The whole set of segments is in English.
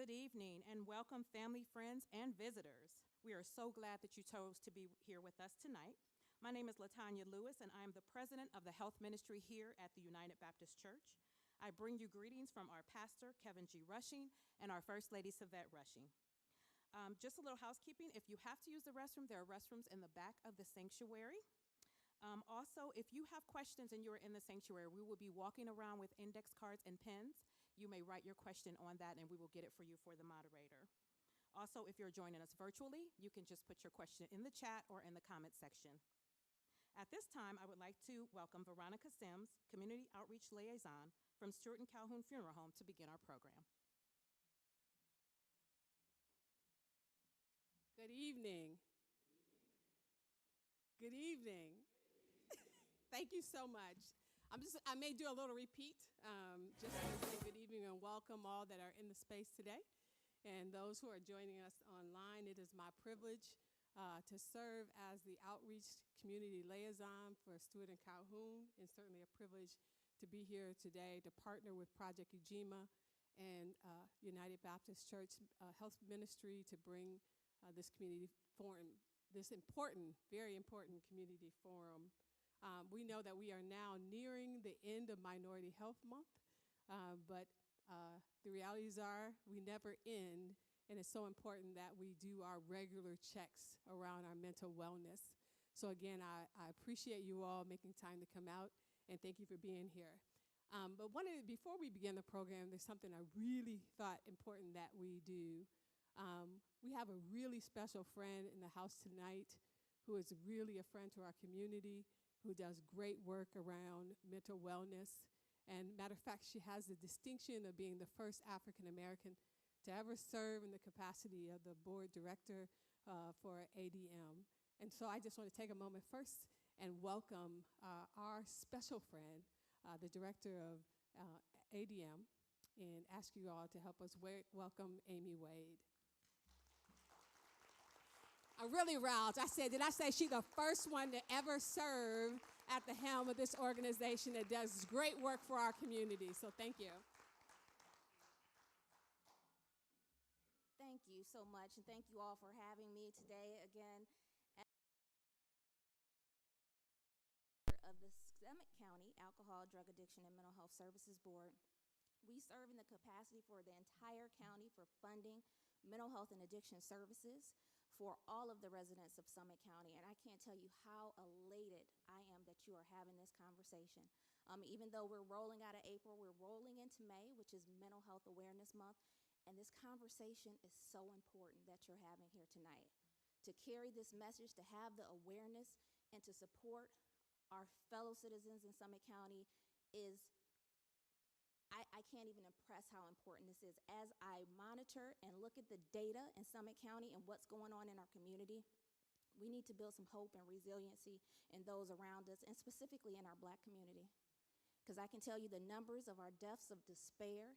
Good evening and welcome, family, friends, and visitors. We are so glad that you chose to be here with us tonight. My name is Latanya Lewis, and I am the president of the health ministry here at the United Baptist Church. I bring you greetings from our pastor, Kevin G. Rushing, and our First Lady, Savette Rushing. Just a little housekeeping. If you have to use the restroom, there are restrooms in the back of the sanctuary. Also, if you have questions and you're in the sanctuary, we will be walking around with index cards and pens. You may write your question on that and we will get it for you for the moderator. Also, if you're joining us virtually, you can just put your question in the chat or in the comment section. At this time, I would like to welcome Veronica Sims, Community Outreach Liaison from Stewart and Calhoun Funeral Home, to begin our program. Good evening. Good evening. Thank you so much. I may do a little repeat, just to say good evening and welcome all that are in the space today. And those who are joining us online, it is my privilege to serve as the Outreach Community Liaison for Stewart and Calhoun, and certainly a privilege to be here today to partner with Project Ujima and United Baptist Church Health Ministry to bring this community forum, this important, very important community forum. We know that we are now nearing the end of Minority Health Month, but the realities are we never end, and it's so important that we do our regular checks around our mental wellness. So again, I appreciate you all making time to come out, and thank you for being here. But before we begin the program, there's something I really thought important that we do. We have a really special friend in the house tonight who is really a friend to our community, who does great work around mental wellness. And matter of fact, she has the distinction of being the first African American to ever serve in the capacity of the board director for ADM. And so I just want to take a moment first and welcome our special friend, the director of ADM, and ask you all to help us welcome Amy Wade. I'm really aroused. Did I say she's the first one to ever serve at the helm of this organization that does great work for our community? So thank you. Thank you so much, and thank you all for having me today again. Of the Summit County Alcohol, Drug Addiction, and Mental Health Services Board, we serve in the capacity for the entire county for funding mental health and addiction services for all of the residents of Summit County. And I can't tell you how elated I am that you are having this conversation. Even though we're rolling out of April, we're rolling into May, which is Mental Health Awareness Month. And this conversation is so important that you're having here tonight. To carry this message, to have the awareness, and to support our fellow citizens in Summit County is, I can't even impress how important this is. As I monitor and look at the data in Summit County and what's going on in our community, we need to build some hope and resiliency in those around us, and specifically in our Black community. Because I can tell you the numbers of our deaths of despair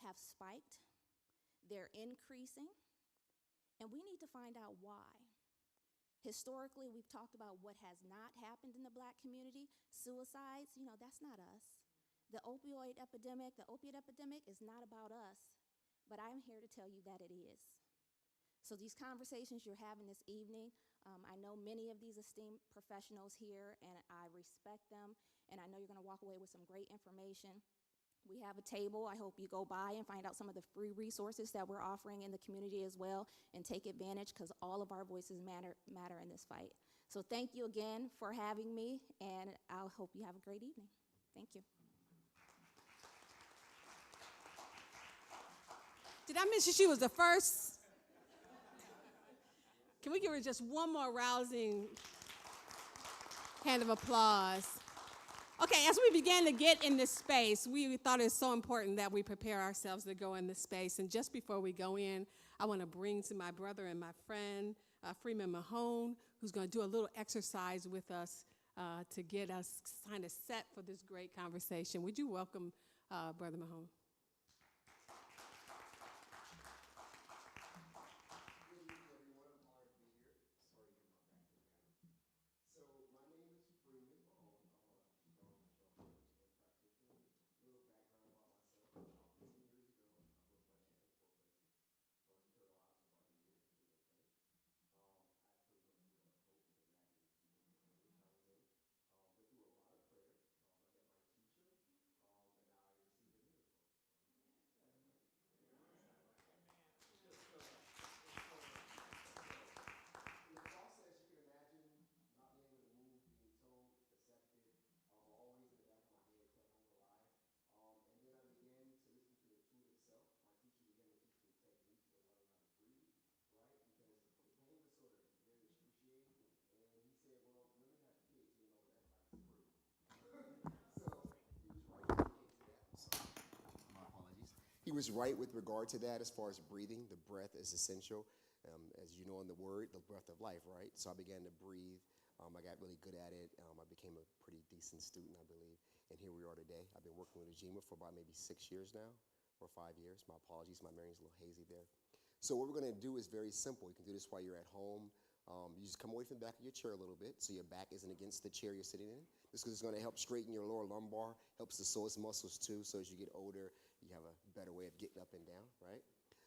have spiked. They're increasing, and we need to find out why. Historically, we've talked about what has not happened in the Black community. Suicides, that's not us. The opiate epidemic is not about us, but I'm here to tell you that it is. So these conversations you're having this evening, I know many of these esteemed professionals here, and I respect them, and I know you're going to walk away with some great information. We have a table. I hope you go by and find out some of the free resources that we're offering in the community as well, and take advantage, because all of our voices matter in this fight. So thank you again for having me, and I hope you have a great evening. Thank you. Did I mention she was the first? Can we give her just one more rousing hand of applause? Okay, as we began to get in this space, we thought it was so important that we prepare ourselves to go in this space. And just before we go in, I want to bring to my brother and my friend, Freeman Mahone, who's going to do a little exercise with us to get us kind of set for this great conversation. Would you welcome Brother Mahone? He was right with regard to that as far as breathing. The breath is essential. As you know in the word, the breath of life, right? So I began to breathe. I got really good at it. I became a pretty decent student, I believe. And here we are today. I've been working with Ajima for about maybe 6 years now, or 5 years. My apologies, my memory's a little hazy there. So what we're going to do is very simple. You can do this while you're at home. You just come away from the back of your chair a little bit so your back isn't against the chair you're sitting in. This is going to help straighten your lower lumbar, helps the psoas muscles too, so as you get older, you have a better way of getting up and down, right?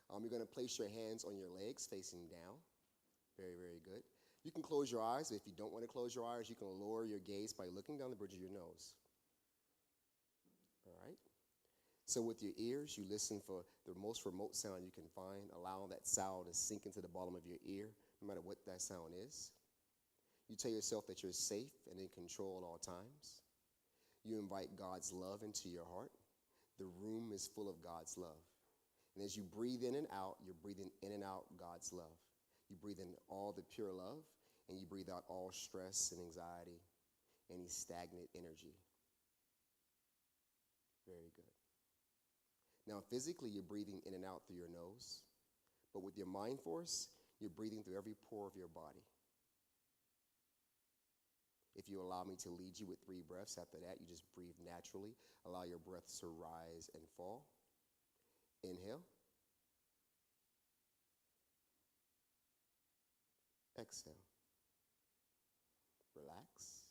You're going to place your hands on your legs facing down. Very, very good. You can close your eyes. If you don't want to close your eyes, you can lower your gaze by looking down the bridge of your nose. All right? So with your ears, you listen for the most remote sound you can find, allowing that sound to sink into the bottom of your ear, no matter what that sound is. You tell yourself that you're safe and in control at all times. You invite God's love into your heart. The room is full of God's love. And as you breathe in and out, you're breathing in and out God's love. You breathe in all the pure love, and you breathe out all stress and anxiety, any stagnant energy. Very good. Now, physically, you're breathing in and out through your nose, but with your mind force, you're breathing through every pore of your body. If you allow me to lead you with 3 breaths, after that, you just breathe naturally. Allow your breaths to rise and fall. Inhale. Exhale. Relax.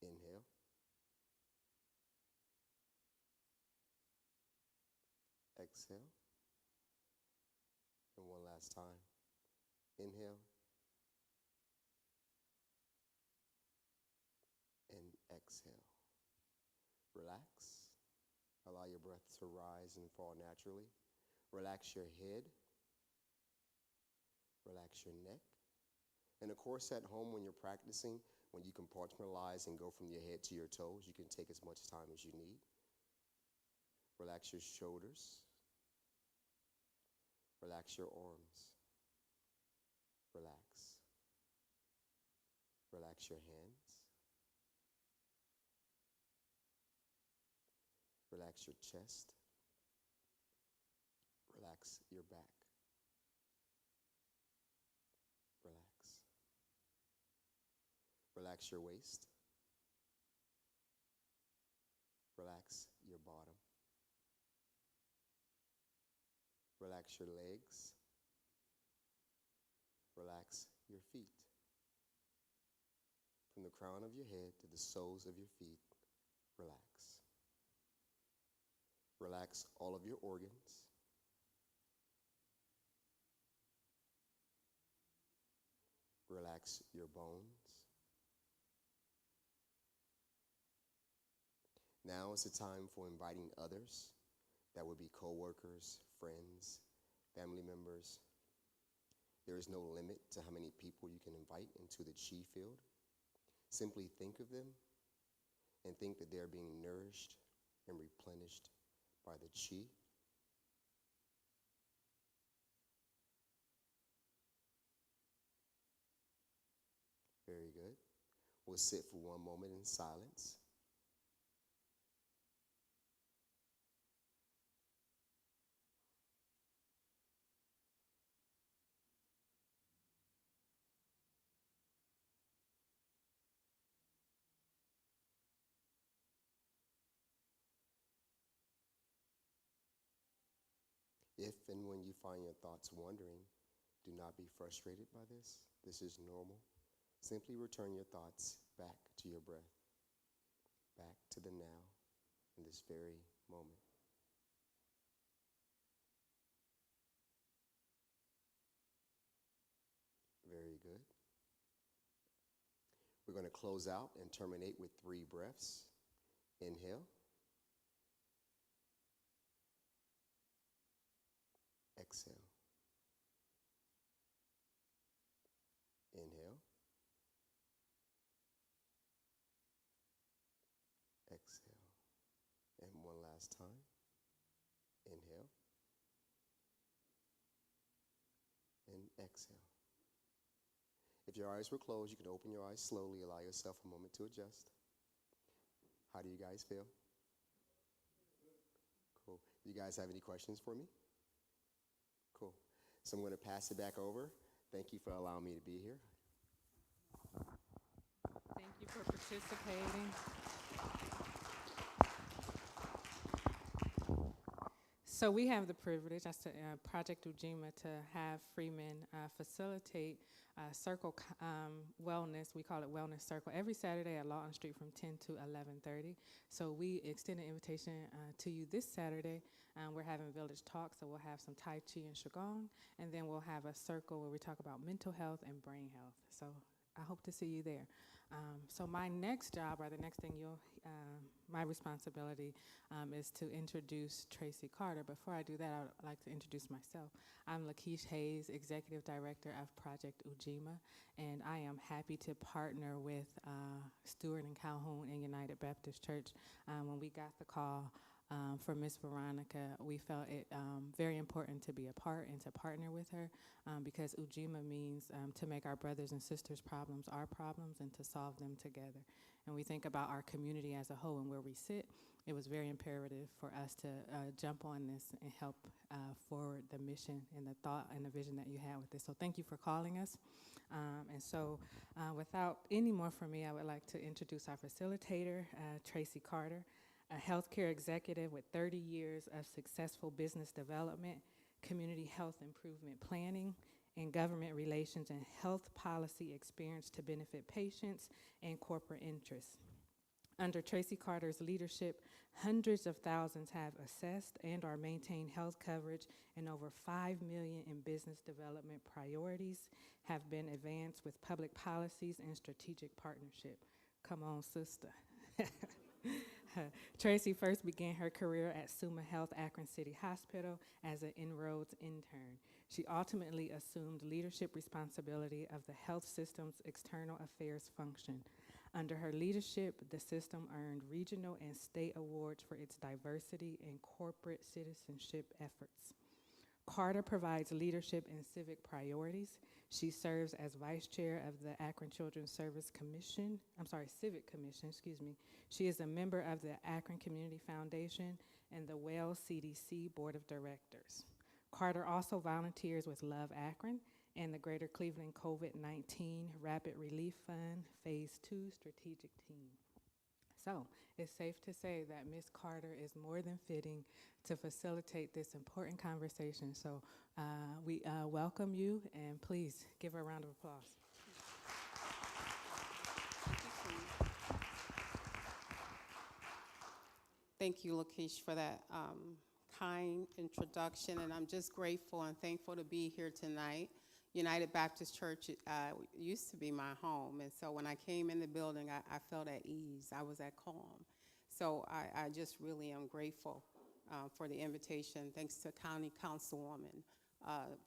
Inhale. Exhale. And one last time. Inhale. And exhale. Relax. Allow your breath to rise and fall naturally. Relax your head. Relax your neck. And of course, at home when you're practicing, when you compartmentalize and go from your head to your toes, you can take as much time as you need. Relax your shoulders. Relax your arms. Relax. Relax your hands. Relax your chest. Relax your back. Relax. Relax your waist. Relax your bottom. Relax your legs. Relax your feet. From the crown of your head to the soles of your feet, relax. Relax all of your organs. Relax your bones. Now is the time for inviting others. That would be coworkers, friends, family members. There is no limit to how many people you can invite into the chi field. Simply think of them and think that they're being nourished and replenished by the chi. Very good. We'll sit for one moment in silence. If and when you find your thoughts wandering, do not be frustrated by this. This is normal. Simply return your thoughts back to your breath, back to the now, in this very moment. Very good. We're going to close out and terminate with 3 breaths. Inhale. Exhale. Inhale. Exhale. And one last time. Inhale. And exhale. If your eyes were closed, you can open your eyes slowly. Allow yourself a moment to adjust. How do you guys feel? You guys have any questions for me? Cool. So I'm going to pass it back over. Thank you for allowing me to be here. Thank you for participating. So we have the privilege, as Project Ujima, to have Freeman facilitate Circle Wellness. We call it Wellness Circle every Saturday at Lawton Street from 10 to 11:30. So we extend an invitation to you this Saturday. We're having Village Talk, so we'll have some Tai Chi and Qigong, and then we'll have a circle where we talk about mental health and brain health. So I hope to see you there. So my next job, or the next thing my responsibility is to introduce Tracy Carter. Before I do that, I would like to introduce myself. I'm Lakeisha Hayes, Executive Director of Project Ujima, and I am happy to partner with Stewart and Calhoun and United Baptist Church. When we got the call for Miss Veronica, we felt it very important to be a part and to partner with her because Ujima means to make our brothers and sisters' problems our problems and to solve them together. And we think about our community as a whole and where we sit. It was very imperative for us to jump on this and help forward the mission and the thought and the vision that you had with this. So thank you for calling us. And so without any more from me, I would like to introduce our facilitator, Tracy Carter, a healthcare executive with 30 years of successful business development, community health improvement planning, and government relations and health policy experience to benefit patients and corporate interests. Under Tracy Carter's leadership, hundreds of thousands have assessed and or maintained health coverage, and over 5 million in business development priorities have been advanced with public policies and strategic partnership. Come on, sister. Tracy first began her career at Summa Health Akron City Hospital as an Inroads intern. She ultimately assumed leadership responsibility of the health system's external affairs function. Under her leadership, the system earned regional and state awards for its diversity and corporate citizenship efforts. Carter provides leadership in civic priorities. She serves as vice chair of the Akron Children's Civic Commission. She is a member of the Akron Community Foundation and the Wells CDC Board of Directors. Carter also volunteers with Love Akron and the Greater Cleveland COVID-19 Rapid Relief Fund Phase 2 Strategic Team. So it's safe to say that Ms. Carter is more than fitting to facilitate this important conversation. So we welcome you, and please give her a round of applause. Thank you, Lakeisha, for that kind introduction, and I'm just grateful and thankful to be here tonight. United Baptist Church used to be my home, and so when I came in the building, I felt at ease. I was at calm. So I just really am grateful for the invitation. Thanks to County Councilwoman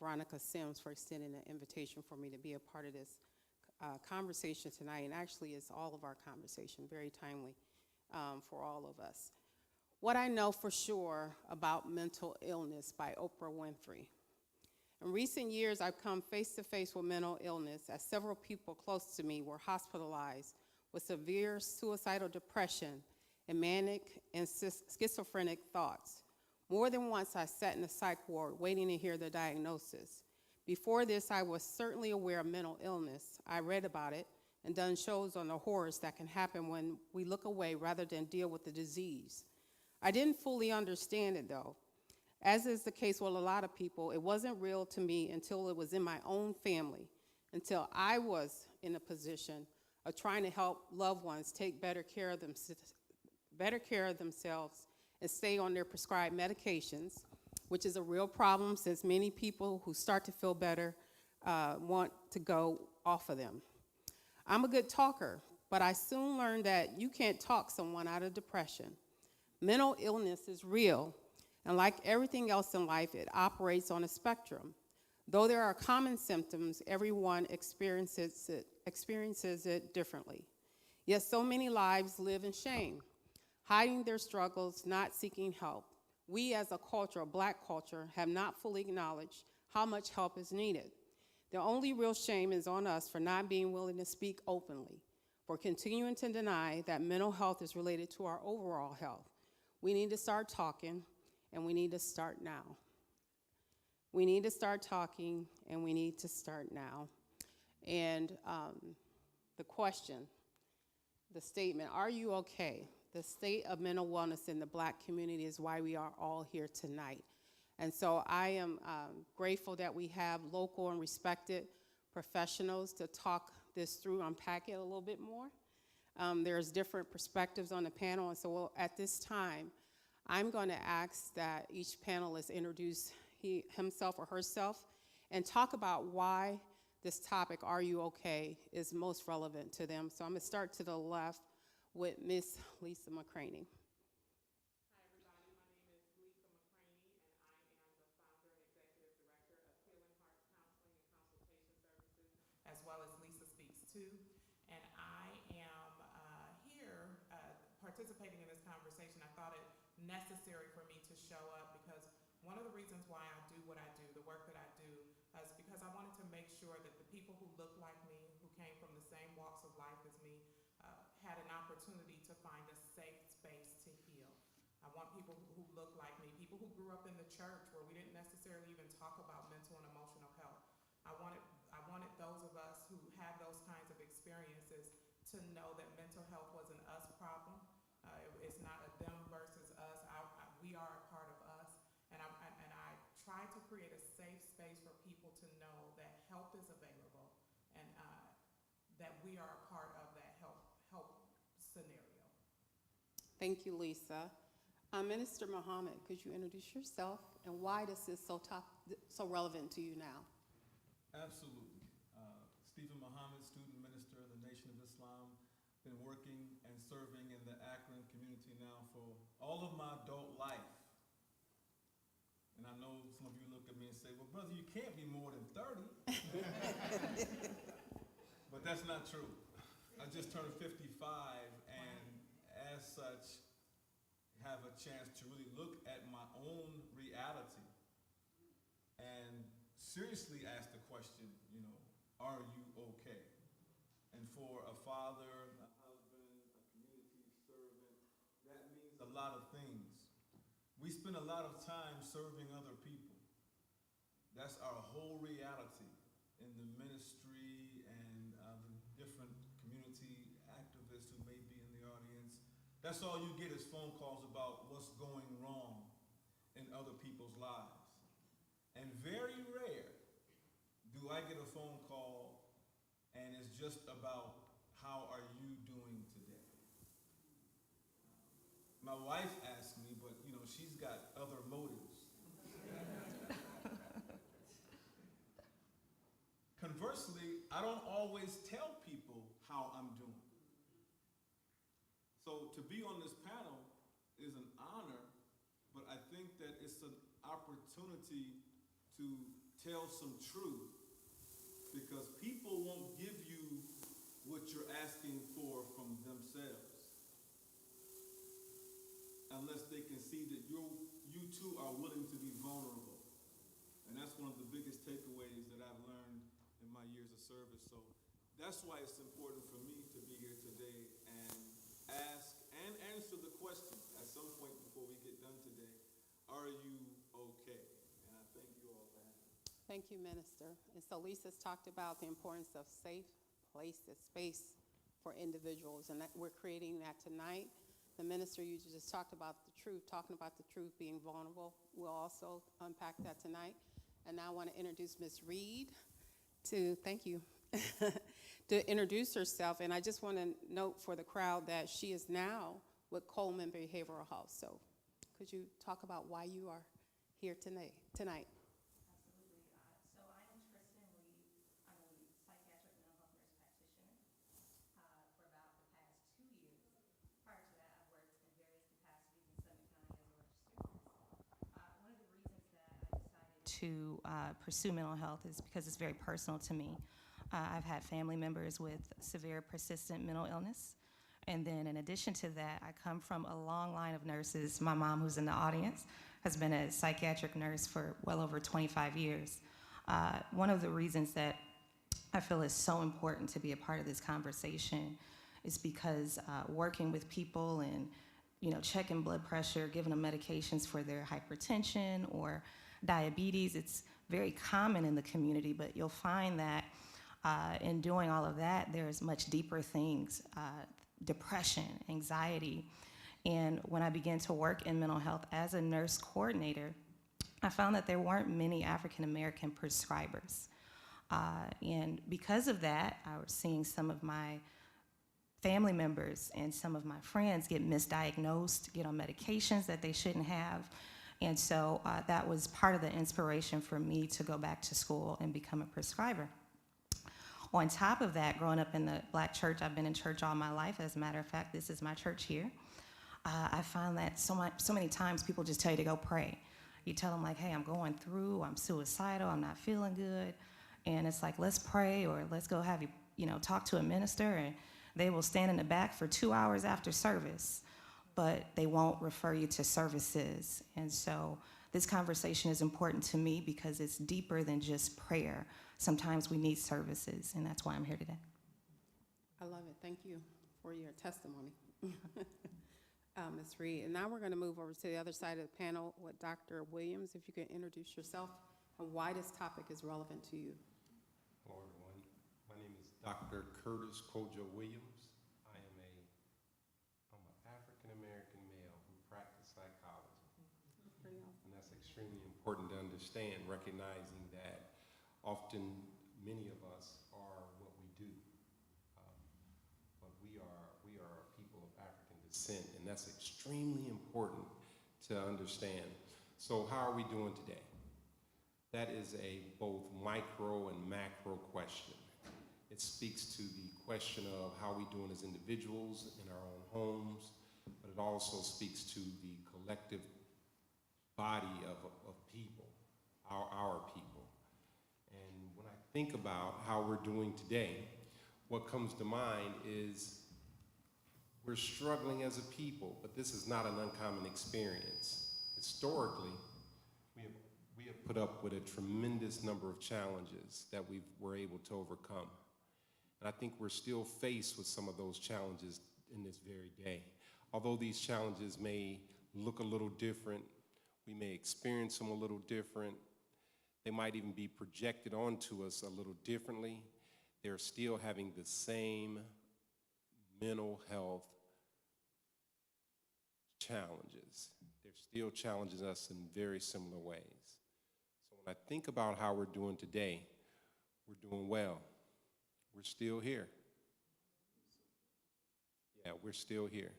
Veronica Sims for extending the invitation for me to be a part of this conversation tonight, and actually it's all of our conversation, very timely for all of us. What I know for sure about mental illness by Oprah Winfrey. In recent years, I've come face to face with mental illness as several people close to me were hospitalized with severe suicidal depression and manic and schizophrenic thoughts. More than once, I sat in the psych ward waiting to hear the diagnosis. Before this, I was certainly aware of mental illness. I read about it and done shows on the horrors that can happen when we look away rather than deal with the disease. I didn't fully understand it, though. As is the case with a lot of people, it wasn't real to me until it was in my own family, until I was in a position of trying to help loved ones take better care of themselves and stay on their prescribed medications, which is a real problem since many people who start to feel better want to go off of them. I'm a good talker, but I soon learned that you can't talk someone out of depression. Mental illness is real, and like everything else in life, it operates on a spectrum. Though there are common symptoms, everyone experiences it differently. Yet so many lives live in shame, hiding their struggles, not seeking help. We as a culture, a Black culture, have not fully acknowledged how much help is needed. The only real shame is on us for not being willing to speak openly, for continuing to deny that mental health is related to our overall health. We need to start talking, and we need to start now. We need to start talking, and we need to start now. And the question, the statement, are you okay? The state of mental wellness in the Black community is why we are all here tonight. And so I am grateful that we have local and respected professionals to talk this through, unpack it a little bit more. There's different perspectives on the panel, and so at this time, I'm going to ask that each panelist introduce himself or herself and talk about why this topic, are you okay, is most relevant to them. So I'm going to start to the left with Miss Lisa McCraney. Hi, everybody. My name is Lisa McCraney, and I am the founder and executive director of Healing Hearts Counseling and Consultation Services, as well as Lisa Speaks Too. And I am here participating in this conversation. I thought it necessary for me to show up because one of the reasons why I do what I do, the work that I do, is because I wanted to make sure that the people who look like me, who came from the same walks of life as me, had an opportunity to find a safe space to heal. I want people who look like me, people who grew up in the church where we didn't necessarily even talk about mental and emotional health. I wanted those of us who have those kinds of experiences to know that mental health was an us problem. It's not a them versus us. We are a part of us. And I try to create a safe space for people to know that help is available and that we are a part of that help scenario. Thank you, Lisa. Minister Muhammad, could you introduce yourself and why this is so relevant to you now? Absolutely. Stephen Muhammad, student minister of the Nation of Islam. Been working and serving in the Akron community now for all of my adult life. And I know some of you look at me and say, well, brother, you can't be more than 30. But that's not true. I just turned 55, and as such, have a chance to really look at my own reality and seriously ask the question, are you okay? And for a father, a husband, a community servant, that means a lot of things. We spend a lot of time serving other people. That's our whole reality in the ministry and the different community activists who may be in the audience. That's all you get is phone calls about what's going wrong in other people's lives. And very rare do I get a phone call and it's just about how are you doing today. My wife asks me, but she's got other motives. Conversely, I don't always tell people how I'm doing. So to be on this panel is an honor, but I think that it's an opportunity to tell some truth, because people won't give you what you're asking for from themselves unless they can see that you too are willing to be vulnerable. And that's one of the biggest takeaways that I've learned in my years of service. So that's why it's important for me to be here today and ask and answer the question at some point before we get done today, are you okay? And I thank you all for having me. Thank you, Minister. And so Lisa's talked about the importance of safe places, space for individuals, and that we're creating that tonight. The minister, you just talked about the truth, talking about the truth, being vulnerable. We'll also unpack that tonight. And now I want to introduce Ms. Reed thank you, to introduce herself. And I just want to note for the crowd that she is now with Coleman Behavioral Health. So could you talk about why you are here tonight? Absolutely. So I'm Tristan Reed. I'm a psychiatric mental health nurse practitioner for about the past 2 years. Prior to that, I've worked in various capacities in Summit County as a registered nurse. One of the reasons that I decided to pursue mental health is because it's very personal to me. I've had family members with severe persistent mental illness. And then in addition to that, I come from a long line of nurses. My mom, who's in the audience, has been a psychiatric nurse for well over 25 years. One of the reasons that I feel is so important to be a part of this conversation is because working with people and checking blood pressure, giving them medications for their hypertension or diabetes. It's very common in the community, but you'll find that in doing all of that, there's much deeper things, depression, anxiety. And when I began to work in mental health as a nurse coordinator, I found that there weren't many African American prescribers. And because of that, I was seeing some of my family members and some of my friends get misdiagnosed, get on medications that they shouldn't have. And so that was part of the inspiration for me to go back to school and become a prescriber. On top of that, growing up in the Black church, I've been in church all my life. As a matter of fact, this is my church here. I found that so many times people just tell you to go pray. You tell them like, hey, I'm going through, I'm suicidal, I'm not feeling good. And it's like, let's pray, or let's go have you talk to a minister, and they will stand in the back for 2 hours after service, but they won't refer you to services. And so this conversation is important to me because it's deeper than just prayer. Sometimes we need services, and that's why I'm here today. I love it. Thank you for your testimony, Ms. Reed. And now we're going to move over to the other side of the panel with Dr. Williams. If you can introduce yourself and why this topic is relevant to you. Hello, everyone. My name is Dr. Curtis Kojo Williams. I'm an African-American male who practices psychology. And that's extremely important to understand, recognizing that often many of us are what we do. But we are a people of African descent, and that's extremely important to understand. So how are we doing today? That is a both micro and macro question. It speaks to the question of how we doing as individuals in our own homes, but it also speaks to the collective body of people, our people. And when I think about how we're doing today, what comes to mind is we're struggling as a people, but this is not an uncommon experience. Historically, we have put up with a tremendous number of challenges that we were able to overcome. And I think we're still faced with some of those challenges in this very day. Although these challenges may look a little different, we may experience them a little different, they might even be projected onto us a little differently, they're still having the same mental health challenges. They're still challenging us in very similar ways. So when I think about how we're doing today, we're doing well. We're still here. Yeah, we're still here.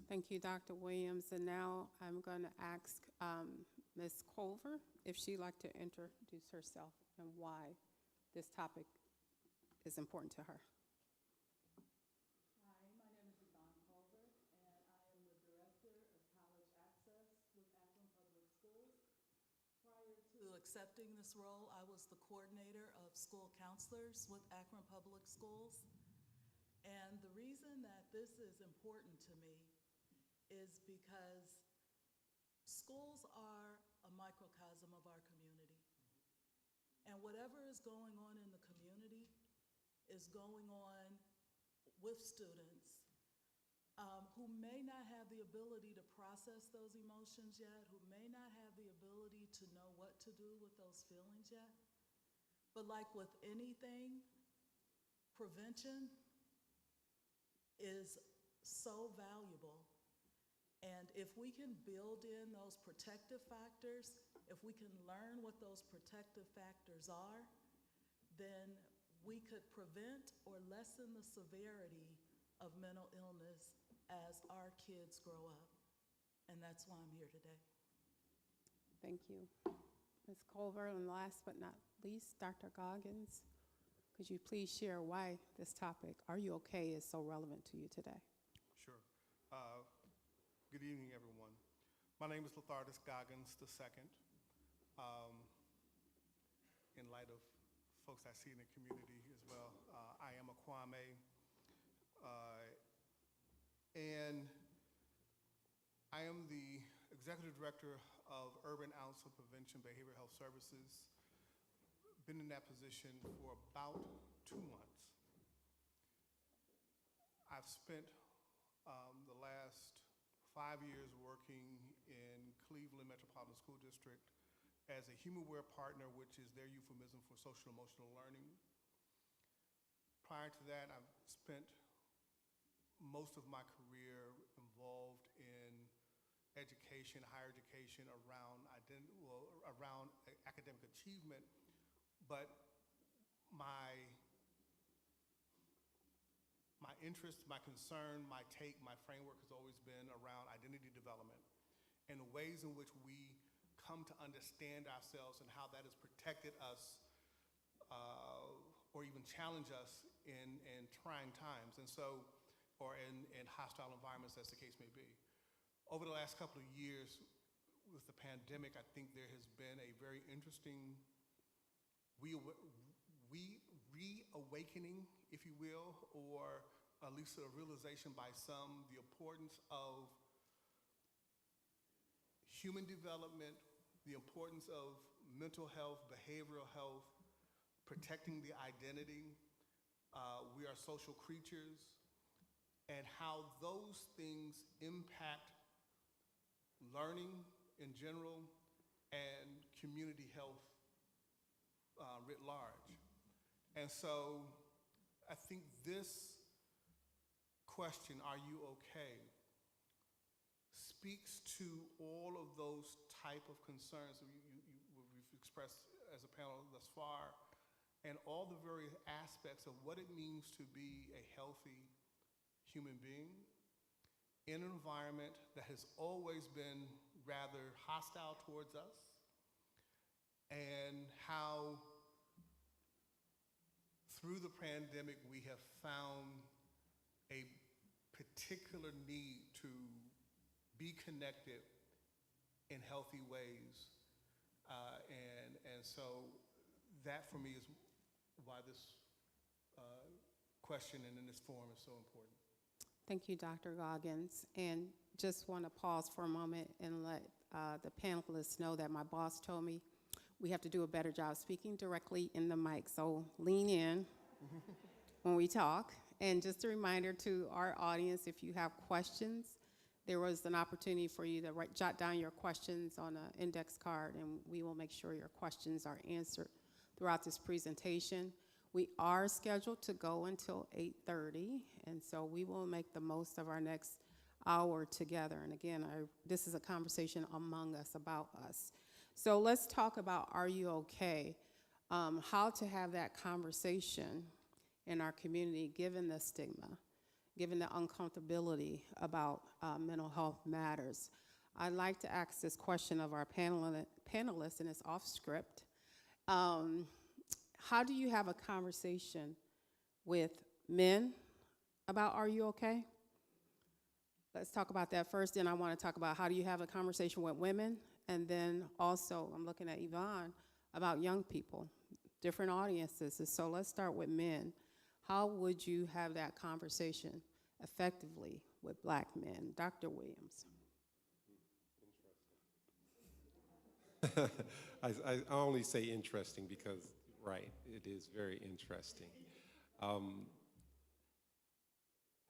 Thank you, Dr. Williams. And now I'm going to ask Ms. Culver if she'd like to introduce herself and why this topic is important to her. Hi, my name is Yvonne Culver, and I am the Director of College Access with Akron Public Schools. Prior to accepting this role, I was the coordinator of school counselors with Akron Public Schools. And the reason that this is important to me is because schools are a microcosm of our community. And whatever is going on in the community is going on with students who may not have the ability to process those emotions yet, who may not have the ability to know what to do with those feelings yet. But like with anything, prevention is so valuable. And if we can build in those protective factors, if we can learn what those protective factors are, then we could prevent or lessen the severity of mental illness as our kids grow up. And that's why I'm here today. Thank you. Ms. Culver, and last but not least, Dr. Goggins, could you please share why this topic, Are You Okay, is so relevant to you today? Sure. Good evening, everyone. My name is Lathardas Goggins II. In light of folks I see in the community as well, I am a Kwame, and I am the Executive Director of Urban Outreach Prevention Behavioral Health Services. Been in that position for about 2 months. I've spent the last 5 years working in Cleveland Metropolitan School District as a humanware partner, which is their euphemism for social emotional learning. Prior to that, I've spent most of my career involved in education, higher education around academic achievement, but my interest, my concern, my take, my framework has always been around identity development and the ways in which we come to understand ourselves and how that has protected us or even challenge us in trying times, and so, or in hostile environments, as the case may be. Over the last couple of years with the pandemic, I think there has been a very interesting reawakening, if you will, or at least a realization by some, the importance of human development, the importance of mental health, behavioral health, protecting the identity. We are social creatures, and how those things impact learning in general and community health writ large. And so I think this question, are you okay, speaks to all of those type of concerns that we've expressed as a panel thus far, and all the various aspects of what it means to be a healthy human being in an environment that has always been rather hostile towards us, and how through the pandemic we have found a particular need to be connected in healthy ways. And so that for me is why this question and in this forum is so important. Thank you, Dr. Goggins. And just want to pause for a moment and let the panelists know that my boss told me we have to do a better job speaking directly in the mic. So lean in when we talk. And just a reminder to our audience, if you have questions, there was an opportunity for you to jot down your questions on an index card, and we will make sure your questions are answered throughout this presentation. We are scheduled to go until 8:30, and so we will make the most of our next hour together. And again, this is a conversation among us, about us. So let's talk about, are you okay? How to have that conversation in our community, given the stigma, given the uncomfortability about mental health matters. I'd like to ask this question of our panelists, and it's off script. How do you have a conversation with men about, are you okay? Let's talk about that first, then I want to talk about how do you have a conversation with women, and then also, I'm looking at Yvonne, about young people, different audiences. So let's start with men. How would you have that conversation effectively with Black men? Dr. Williams. I only say interesting because, right, it is very interesting.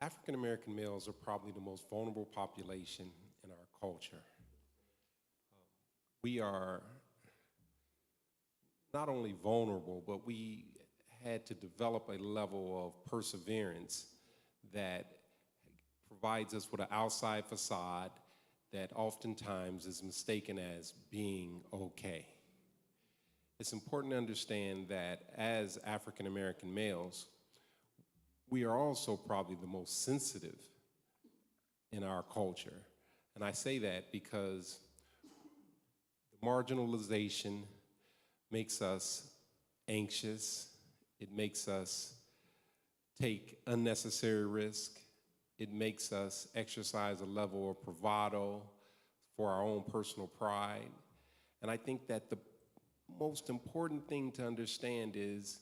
African American males are probably the most vulnerable population in our culture. We are not only vulnerable, but we had to develop a level of perseverance that provides us with an outside facade that oftentimes is mistaken as being okay. It's important to understand that as African American males, we are also probably the most sensitive in our culture. And I say that because the marginalization makes us anxious. It makes us take unnecessary risk. It makes us exercise a level of bravado for our own personal pride. And I think that the most important thing to understand is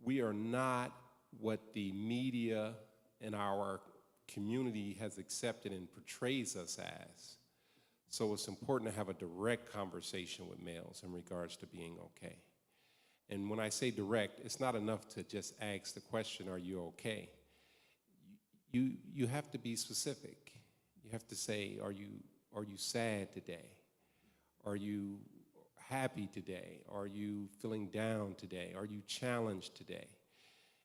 we are not what the media in our community has accepted and portrays us as. So it's important to have a direct conversation with males in regards to being okay. And when I say direct, it's not enough to just ask the question, are you okay? you have to be specific. You have to say, are you sad today? Are you happy today? Are you feeling down today? Are you challenged today?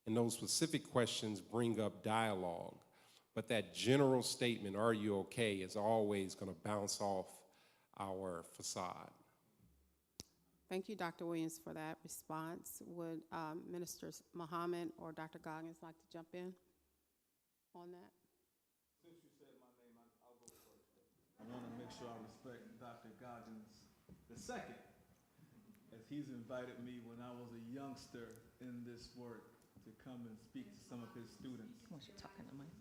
And those specific questions bring up dialogue. But that general statement, are you okay, is always going to bounce off our facade. Thank you, Dr. Williams, for that response. Would Minister Muhammad or Dr. Goggins like to jump in on that? Since you said my name, I'll go first. I want to make sure I respect Dr. Goggins II, as he's invited me when I was a youngster in this work to come and speak to some of his students. Once you're talking to Mike.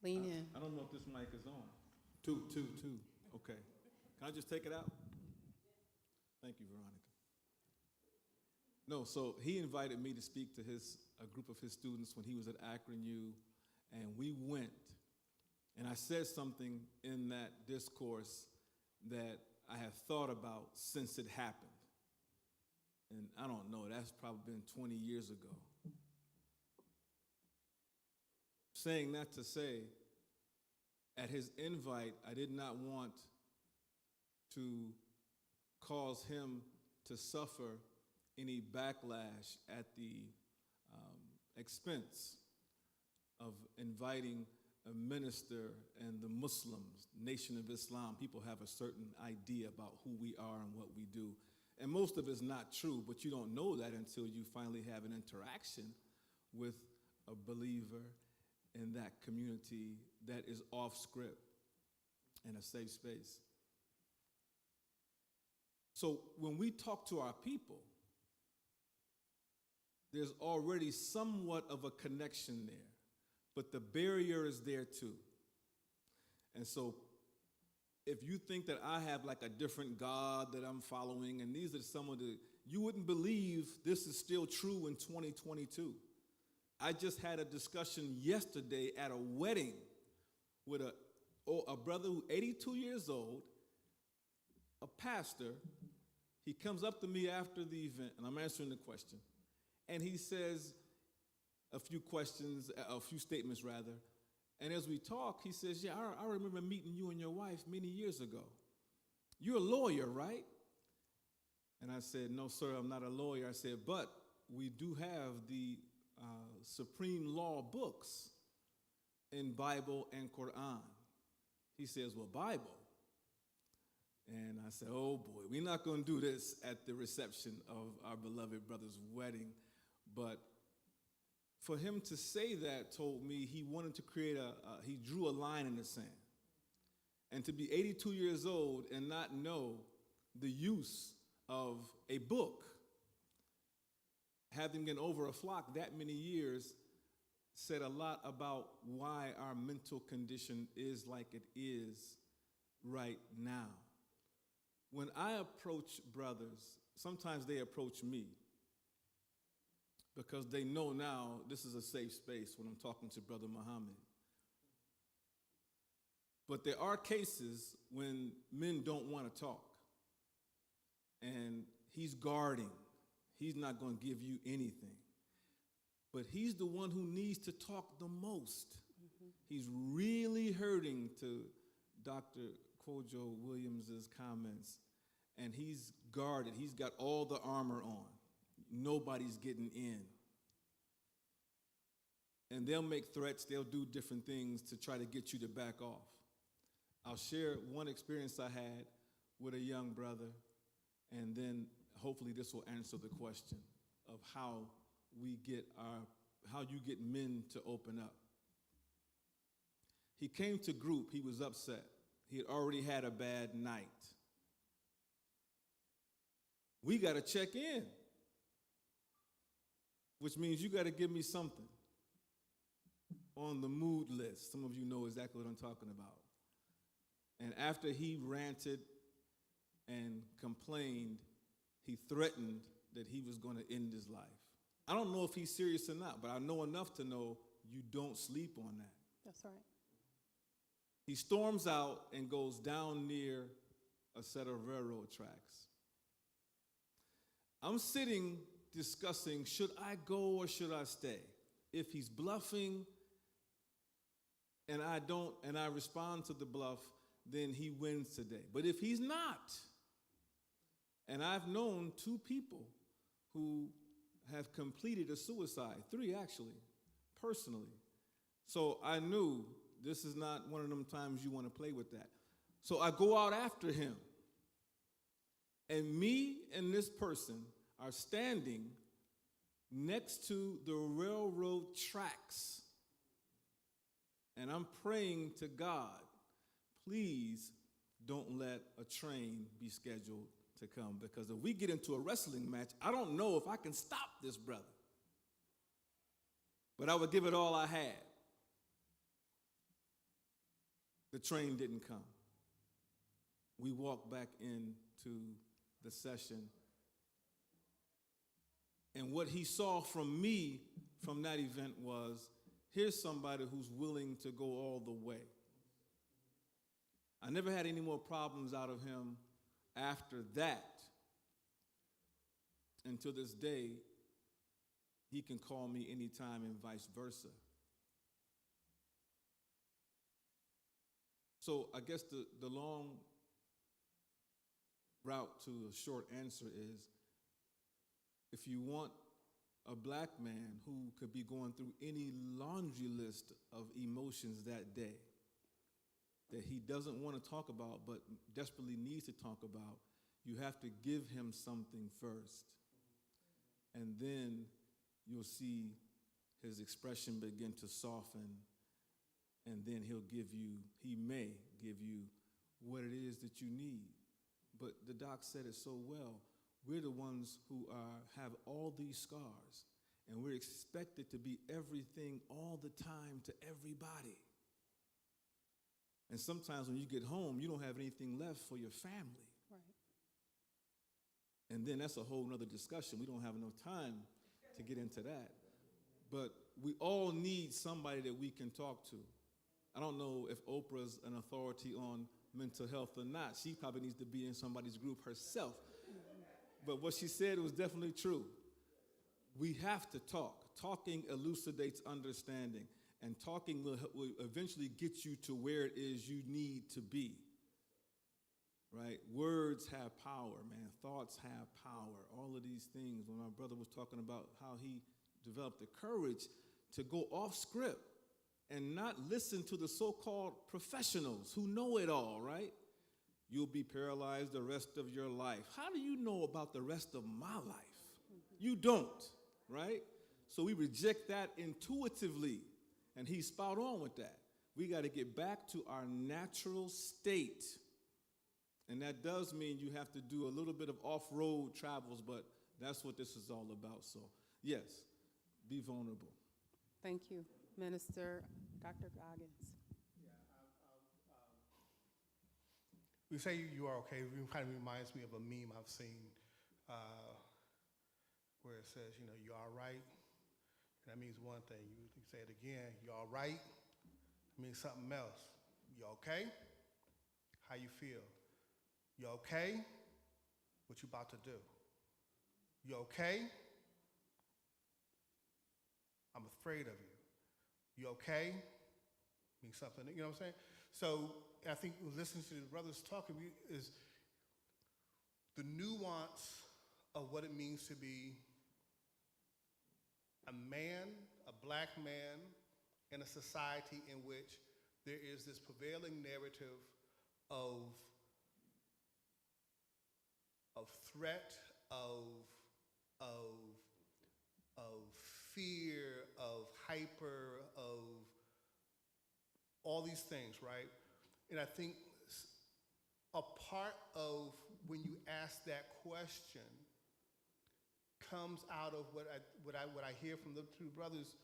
Lean in. I don't know if this mic is on. Two. Okay. Can I just take it out? Thank you, Veronica. No, so he invited me to speak to a group of his students when he was at Akron U, and we went. And I said something in that discourse that I have thought about since it happened. And I don't know, that's probably been 20 years ago. Saying that to say, at his invite, I did not want to cause him to suffer any backlash at the expense of inviting a minister and the Muslims, Nation of Islam. People have a certain idea about who we are and what we do. And most of it's not true, but you don't know that until you finally have an interaction with a believer in that community that is off script in a safe space. So when we talk to our people, there's already somewhat of a connection there, but the barrier is there too. And so if you think that I have like a different God that I'm following, and these are some of you wouldn't believe this is still true in 2022. I just had a discussion yesterday at a wedding with a brother who's 82 years old, a pastor. He comes up to me after the event, and I'm answering the question. And he says a few statements rather. And as we talk, he says, yeah, I remember meeting you and your wife many years ago. You're a lawyer, right? And I said, no, sir, I'm not a lawyer. I said, but we do have the supreme law books in Bible and Quran. He says, well, Bible. And I said, oh boy, we're not going to do this at the reception of our beloved brother's wedding. But for him to say that told me he wanted to create he drew a line in the sand. And to be 82 years old and not know the use of a book, having been over a flock that many years, said a lot about why our mental condition is like it is right now. When I approach brothers, sometimes they approach me because they know now this is a safe space when I'm talking to Brother Muhammad. But there are cases when men don't want to talk, and he's guarding. He's not going to give you anything. But he's the one who needs to talk the most. Mm-hmm. He's really hurting, to Dr. Kojo Williams's comments, and he's guarded. He's got all the armor on. Nobody's getting in. And they'll make threats. They'll do different things to try to get you to back off. I'll share one experience I had with a young brother, and then hopefully this will answer the question of how you get men to open up. He came to group. He was upset. He had already had a bad night. We got to check in, which means you got to give me something on the mood list. Some of you know exactly what I'm talking about. And after he ranted and complained, he threatened that he was going to end his life. I don't know if he's serious or not, but I know enough to know you don't sleep on that. That's right. He storms out and goes down near a set of railroad tracks. I'm sitting discussing, should I go or should I stay? If he's bluffing and I respond to the bluff, then he wins today. But if he's not, and I've known 2 people who have completed a suicide, 3 actually, personally. So I knew this is not one of them times you want to play with that. So I go out after him. And me and this person are standing next to the railroad tracks. And I'm praying to God, please don't let a train be scheduled to come, because if we get into a wrestling match, I don't know if I can stop this brother. But I would give it all I had. The train didn't come. We walked back into the session. And what he saw from me from that event was, here's somebody who's willing to go all the way. I never had any more problems out of him after that. And to this day, he can call me anytime and vice versa. So I guess the long route to a short answer is, if you want a black man who could be going through any laundry list of emotions that day that he doesn't want to talk about but desperately needs to talk about, you have to give him something first. And then you'll see his expression begin to soften, and then he may give you what it is that you need. But the doc said it so well. We're the ones who have all these scars, and we're expected to be everything all the time to everybody. And sometimes when you get home, you don't have anything left for your family. Right. And then that's a whole nother discussion. We don't have enough time to get into that. But we all need somebody that we can talk to. I don't know if Oprah's an authority on mental health or not. She probably needs to be in somebody's group herself. But what she said was definitely true. We have to talk. Talking elucidates understanding, and talking will eventually get you to where it is you need to be. Right? Words have power, man. Thoughts have power. All of these things. When my brother was talking about how he developed the courage to go off script and not listen to the so-called professionals who know it all, right? You'll be paralyzed the rest of your life. How do you know about the rest of my life? You don't, right? So we reject that intuitively, and he's spot on with that. We got to get back to our natural state, and that does mean you have to do a little bit of off-road travels, but that's what this is all about. So, yes, be vulnerable. Thank you, Minister Dr. Goggins. We say you are okay. It kind of reminds me of a meme I've seen where it says, you all right? And that means one thing. You say it again, you all right? It means something else. You okay? How you feel? You okay? What you about to do? You okay? I'm afraid of you. You okay? Means something, you know what I'm saying? So I think listening to the brothers talking is the nuance of what it means to be a man, a black man, in a society in which there is this prevailing narrative of threat, of fear, of hyper, of all these things, right? And I think a part of when you ask that question comes out of what I hear from the two brothers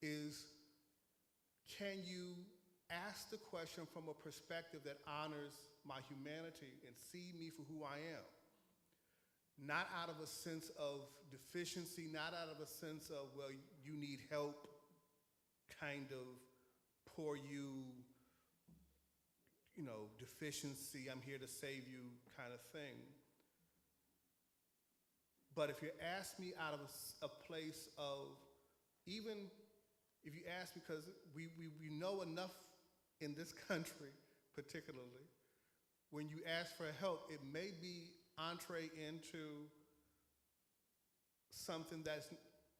is, can you ask the question from a perspective that honors my humanity and see me for who I am? Not out of a sense of deficiency, not out of a sense of, well, you need help, kind of poor you, deficiency, I'm here to save you kind of thing. But if you ask me out of a place of, even if you ask because we know enough in this country particularly, when you ask for help, it may be entree into something that's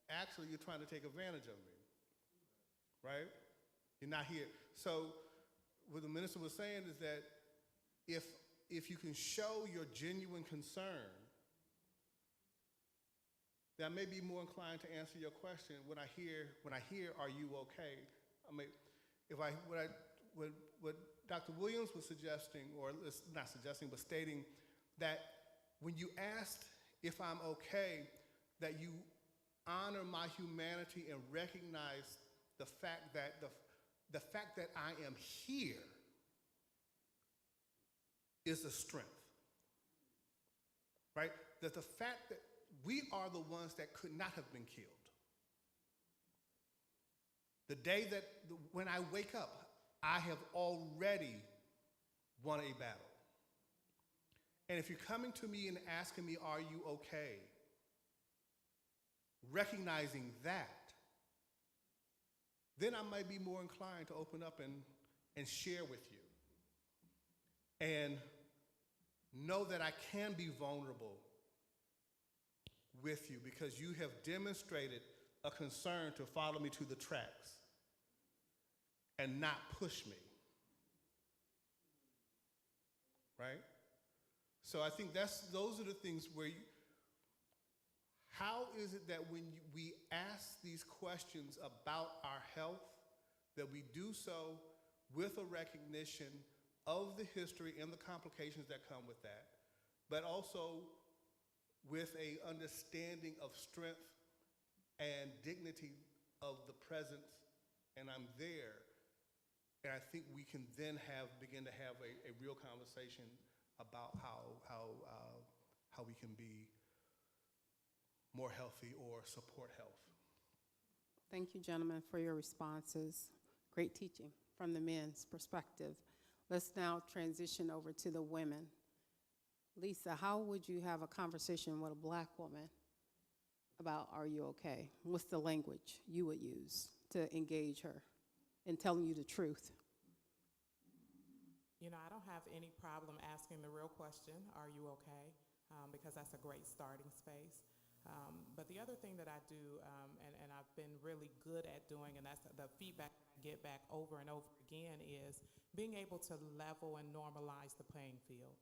actually you're trying to take advantage of me, right? You're not here. So what the minister was saying is that if you can show your genuine concern, then I may be more inclined to answer your question when I hear, are you okay? I mean, what Dr. Williams was suggesting, or not suggesting, but stating that when you asked if I'm okay, that you honor my humanity and recognize the fact that the fact that I am here is a strength, right? That the fact that we are the ones that could not have been killed. The day that, when I wake up, I have already won a battle. And if you're coming to me and asking me, are you okay? Recognizing that, then I might be more inclined to open up and share with you. And know that I can be vulnerable with you because you have demonstrated a concern to follow me to the tracks and not push me, right? So I think those are the things where how is it that when we ask these questions about our health, that we do so with a recognition of the history and the complications that come with that, but also with a understanding of strength and dignity of the presence, and I'm there. And I think we can then begin to have a real conversation about how we can be more healthy or support health. Thank you, gentlemen, for your responses. Great teaching from the men's perspective. Let's now transition over to the women. Lisa, how would you have a conversation with a Black woman about are you okay? What's the language you would use to engage her in telling you the truth? You know, I don't have any problem asking the real question, are you okay? Because that's a great starting space. But the other thing that I do, and I've been really good at doing, and that's the feedback I get back over and over again, is being able to level and normalize the playing field.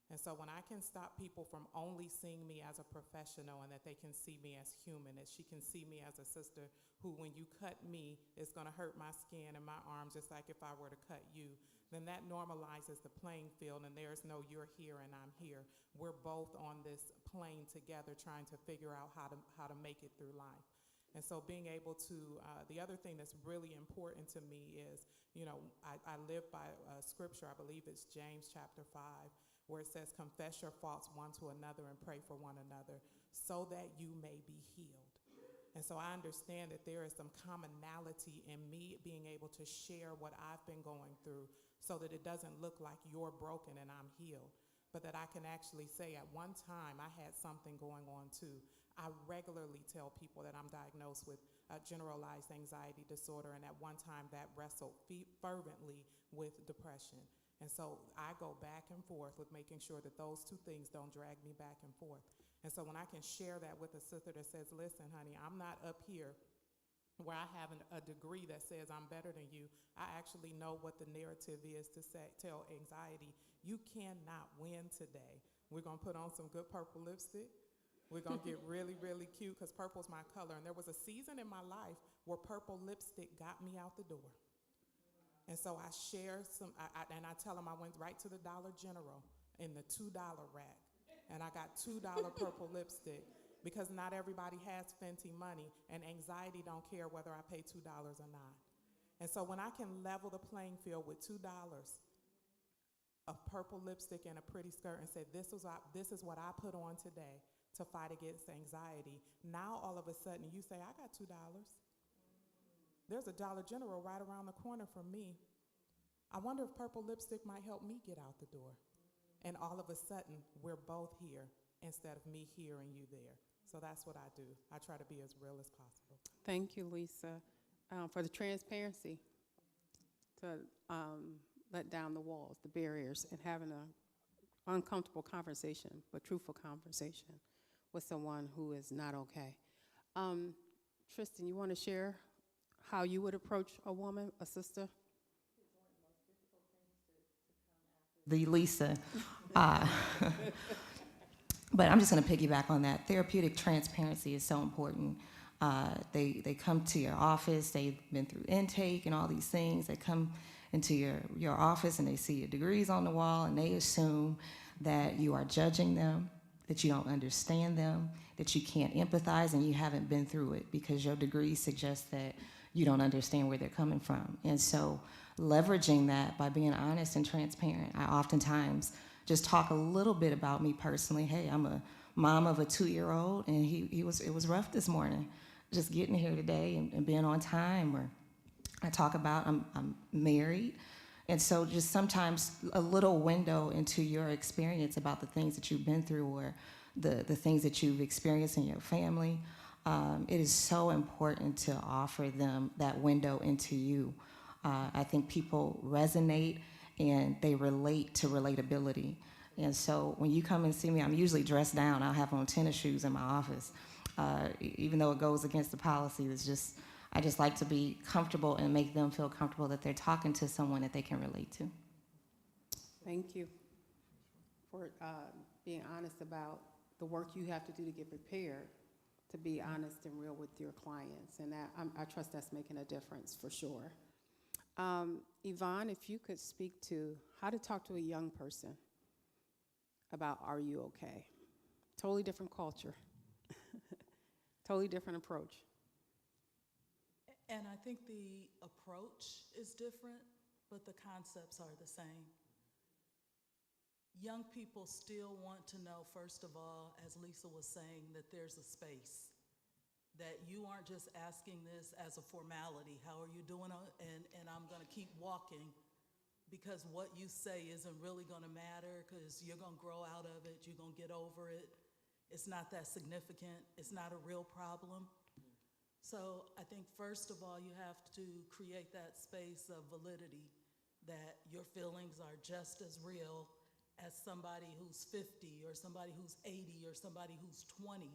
And so when I can stop people from only seeing me as a professional and that they can see me as human, that she can see me as a sister who, when you cut me, is going to hurt my skin and my arm just like if I were to cut you, then that normalizes the playing field, and there's no you're here and I'm here. We're both on this plane together trying to figure out how to make it through life. And so being able to, the other thing that's really important to me is, you know, I live by scripture, I believe it's James chapter 5, where it says, confess your faults one to another and pray for one another so that you may be healed. And so I understand that there is some commonality in me being able to share what I've been going through so that it doesn't look like you're broken and I'm healed, but that I can actually say at one time I had something going on too. I regularly tell people that I'm diagnosed with generalized anxiety disorder, and at one time that wrestled fervently with depression. And so I go back and forth with making sure that those two things don't drag me back and forth. And so when I can share that with a sister that says, listen, honey, I'm not up here where I have a degree that says I'm better than you. I actually know what the narrative is to tell anxiety, you cannot win today. We're going to put on some good purple lipstick. We're going to get really, really cute because purple's my color. And there was a season in my life where purple lipstick got me out the door. And so I share and I tell them I went right to the Dollar General in the $2 rack, and I got $2 purple lipstick because not everybody has Fenty money, and anxiety don't care whether I pay $2 or not. And so when I can level the playing field with $2 of purple lipstick and a pretty skirt and say, this is what I put on today to fight against anxiety, now all of a sudden you say, I got $2. There's a Dollar General right around the corner from me. I wonder if purple lipstick might help me get out the door. And all of a sudden, we're both here instead of me here and you there. So that's what I do. I try to be as real as possible. Thank you, Lisa, for the transparency. to let down the walls, the barriers, and having an uncomfortable conversation, but truthful conversation with someone who is not okay. Tristan, you want to share how you would approach a woman, a sister? The Lisa. But I'm just going to piggyback on that. Therapeutic transparency is so important. They come to your office, they've been through intake and all these things. They come into your office and they see your degrees on the wall and they assume that you are judging them, that you don't understand them, that you can't empathize and you haven't been through it because your degree suggests that you don't understand where they're coming from. And so leveraging that by being honest and transparent, I oftentimes just talk a little bit about me personally. Hey, I'm a mom of a 2-year-old and it was rough this morning, just getting here today and being on time. Or I talk about I'm married. And so just sometimes a little window into your experience about the things that you've been through or the things that you've experienced in your family. It is so important to offer them that window into you. I think people resonate and they relate to relatability. And so when you come and see me, I'm usually dressed down. I'll have on tennis shoes in my office. Even though it goes against the policy, I just like to be comfortable and make them feel comfortable that they're talking to someone that they can relate to. Thank you for being honest about the work you have to do to get prepared to be honest and real with your clients. And that, I trust that's making a difference for sure. Yvonne, if you could speak to how to talk to a young person about are you okay? Totally different culture, totally different approach. And I think the approach is different, but the concepts are the same. Young people still want to know, first of all, as Lisa was saying, that there's a space, that you aren't just asking this as a formality. How are you doing? And I'm going to keep walking because what you say isn't really going to matter because you're going to grow out of it. You're going to get over it. It's not that significant. It's not a real problem. So I think first of all, you have to create that space of validity that your feelings are just as real as somebody who's 50 or somebody who's 80 or somebody who's 20,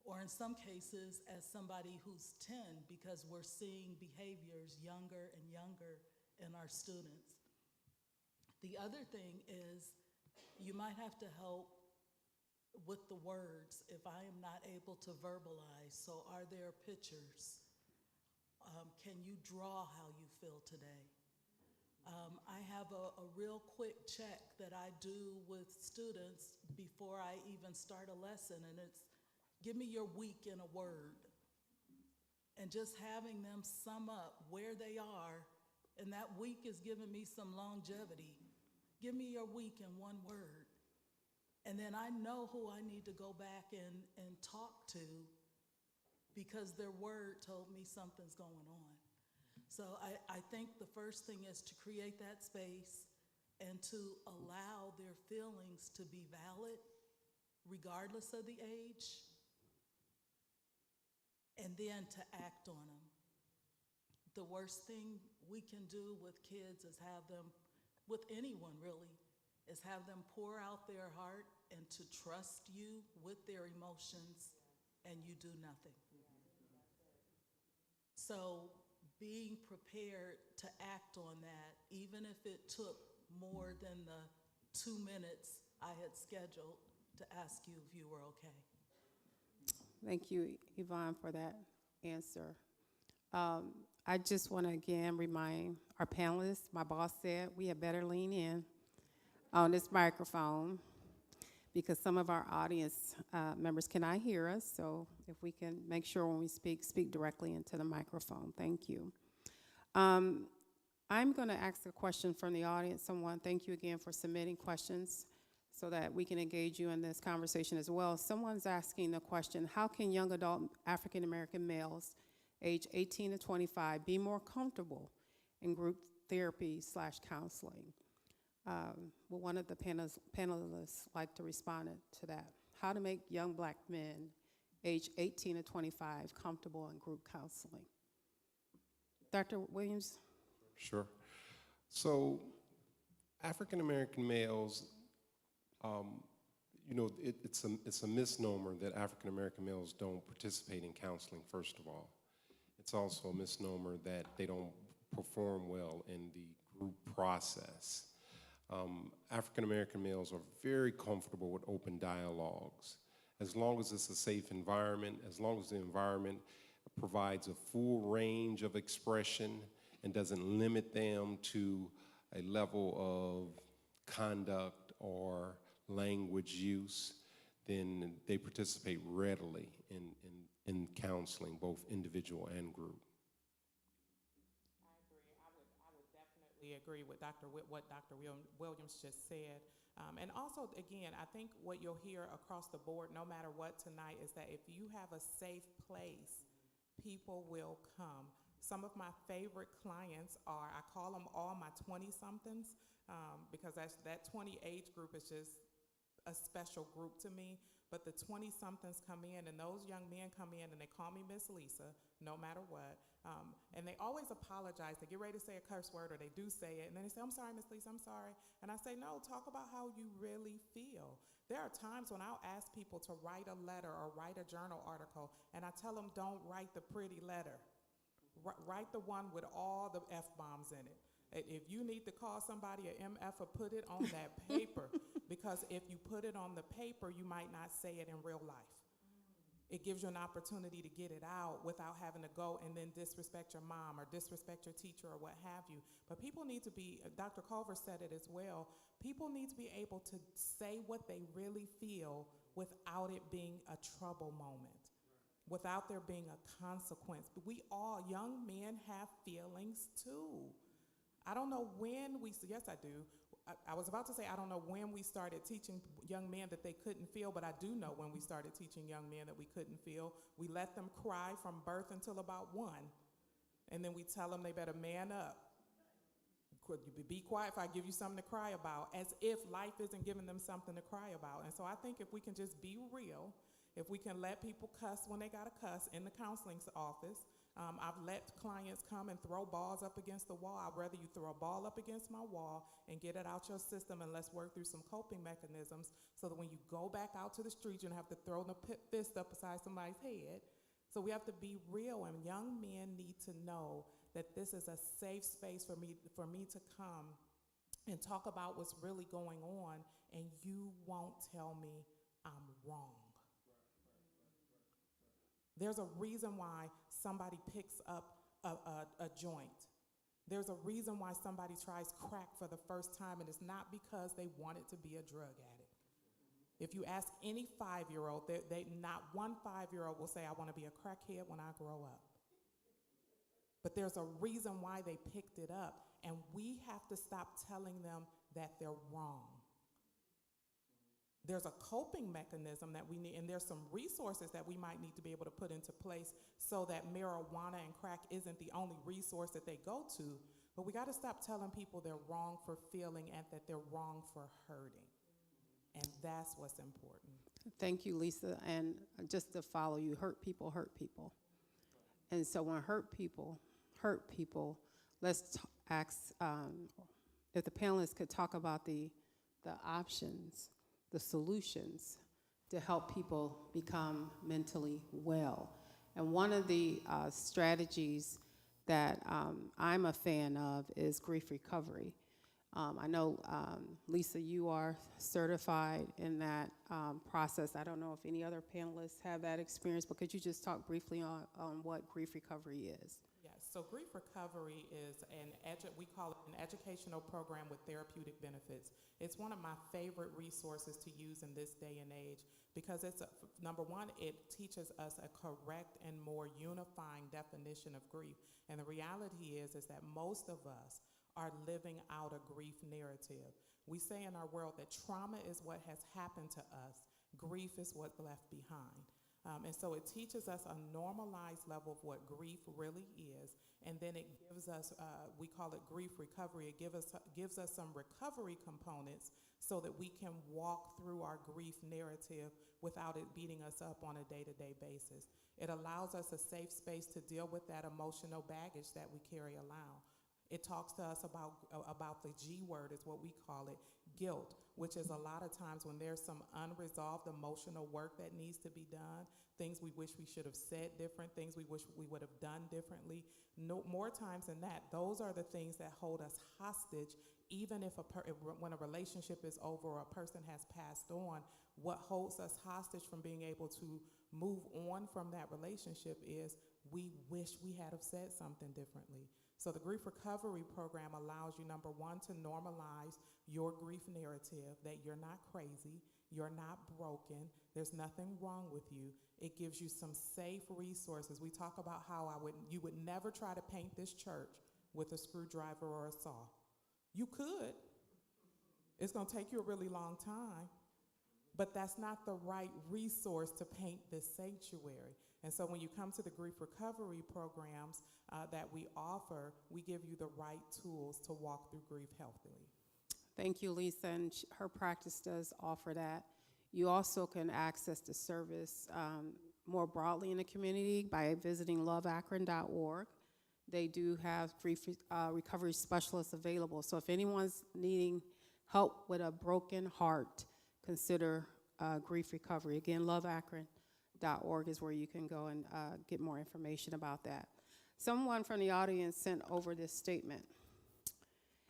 or in some cases as somebody who's 10, because we're seeing behaviors younger and younger in our students. The other thing is you might have to help with the words if I am not able to verbalize. So are there pictures? Can you draw how you feel today? I have a real quick check that I do with students before I even start a lesson, and it's give me your week in a word. And just having them sum up where they are, and that week is giving me some longevity. Give me your week in one word. And then I know who I need to go back and talk to because their word told me something's going on. So I think the first thing is to create that space and to allow their feelings to be valid regardless of the age, and then to act on them. The worst thing we can do with kids is have them, with anyone really, is have them pour out their heart and to trust you with their emotions, and you do nothing. So being prepared to act on that, even if it took more than the 2 minutes I had scheduled to ask you if you were okay. Thank you, Yvonne, for that answer. I just want to again remind our panelists, my boss said we had better lean in on this microphone because some of our audience members cannot hear us. So if we can make sure when we speak directly into the microphone. Thank you. I'm going to ask a question from the audience. Someone, thank you again for submitting questions so that we can engage you in this conversation as well. Someone's asking the question, how can young adult African-American males age 18 to 25 be more comfortable in group therapy/counseling? Will one of the panelists like to respond to that? How to make young black men age 18 to 25 comfortable in group counseling? Dr. Williams? sure. So, African American males, it's a misnomer that African American males don't participate in counseling, first of all. It's also a misnomer that they don't perform well in the group process. African American males are very comfortable with open dialogues. As long as it's a safe environment, as long as the environment provides a full range of expression and doesn't limit them to a level of conduct or language use, then they participate readily in counseling, both individual and group. I agree. I would definitely agree with what Dr. Williams just said. And also, again, I think what you'll hear across the board, no matter what tonight, is that if you have a safe place, people will come. Some of my favorite clients are, I call them all my 20-somethings, because that 20 age group is just a special group to me. But the 20-somethings come in, and those young men come in, and they call me Miss Lisa, no matter what. And they always apologize. They get ready to say a curse word, or they do say it, and then they say, "I'm sorry, Miss Lisa, I'm sorry." And I say, "No, talk about how you really feel." There are times when I'll ask people to write a letter or write a journal article, and I tell them, don't write the pretty letter. Write the one with all the F-bombs in it. If you need to call somebody an MF, or put it on that paper, because if you put it on the paper, you might not say it in real life. It gives you an opportunity to get it out without having to go and then disrespect your mom or disrespect your teacher or what have you. But people need to be, Dr. Culver said it as well, people need to be able to say what they really feel without it being a trouble moment, without there being a consequence. But we all, young men, have feelings too. I don't know when yes I do. I was about to say I don't know when we started teaching young men that they couldn't feel, but I do know when we started teaching young men that we couldn't feel. We let them cry from birth until about 1, and then we tell them they better man up. Could you be quiet if I give you something to cry about, as if life isn't giving them something to cry about. And so I think if we can just be real, if we can let people cuss when they got to cuss in the counseling office. I've let clients come and throw balls up against the wall. I'd rather you throw a ball up against my wall and get it out your system, and let's work through some coping mechanisms so that when you go back out to the street, you don't have to throw the fist up beside somebody's head. So we have to be real, and young men need to know that this is a safe space for me to come and talk about what's really going on, and you won't tell me I'm wrong. There's a reason why somebody picks up a joint. There's a reason why somebody tries crack for the first time, and it's not because they wanted to be a drug addict. If you ask any 5-year-old, not one 5-year-old will say, "I want to be a crackhead when I grow up." But there's a reason why they picked it up, and we have to stop telling them that they're wrong. There's a coping mechanism that we need, and there's some resources that we might need to be able to put into place so that marijuana and crack isn't the only resource that they go to. But we got to stop telling people they're wrong for feeling and that they're wrong for hurting. And that's what's important. Thank you, Lisa. And just to follow you, hurt people hurt people. And so when hurt people, let's ask if the panelists could talk about the options, the solutions to help people become mentally well. And one of the strategies that I'm a fan of is grief recovery. I know, Lisa, you are certified in that process. I don't know if any other panelists have that experience, but could you just talk briefly on what grief recovery is? Yes, so grief recovery is we call it an educational program with therapeutic benefits. It's one of my favorite resources to use in this day and age because number one, it teaches us a correct and more unifying definition of grief. And the reality is that most of us are living out a grief narrative. We say in our world that trauma is what has happened to us. Grief is what's left behind. And so it teaches us a normalized level of what grief really is, and then it gives us, we call it grief recovery. It gives us some recovery components so that we can walk through our grief narrative without it beating us up on a day-to-day basis. It allows us a safe space to deal with that emotional baggage that we carry around. It talks to us about the G word, is what we call it, guilt, which is a lot of times when there's some unresolved emotional work that needs to be done, things we wish we should have said different, things we wish we would have done differently. No, more times than that, those are the things that hold us hostage. Even if when a relationship is over or a person has passed on, what holds us hostage from being able to move on from that relationship is we wish we had have said something differently. So the grief recovery program allows you, number one, to normalize your grief narrative, that you're not crazy, you're not broken, there's nothing wrong with you. It gives you some safe resources. We talk about how you would never try to paint this church with a screwdriver or a saw. You could. It's going to take you a really long time, but that's not the right resource to paint this sanctuary. And so when you come to the grief recovery programs that we offer, we give you the right tools to walk through grief healthily. Thank you, Lisa, and her practice does offer that. You also can access the service more broadly in the community by visiting loveakron.org. They do have grief recovery specialists available. So if anyone's needing help with a broken heart, consider grief recovery. Again, loveakron.org is where you can go and get more information about that. Someone from the audience sent over this statement.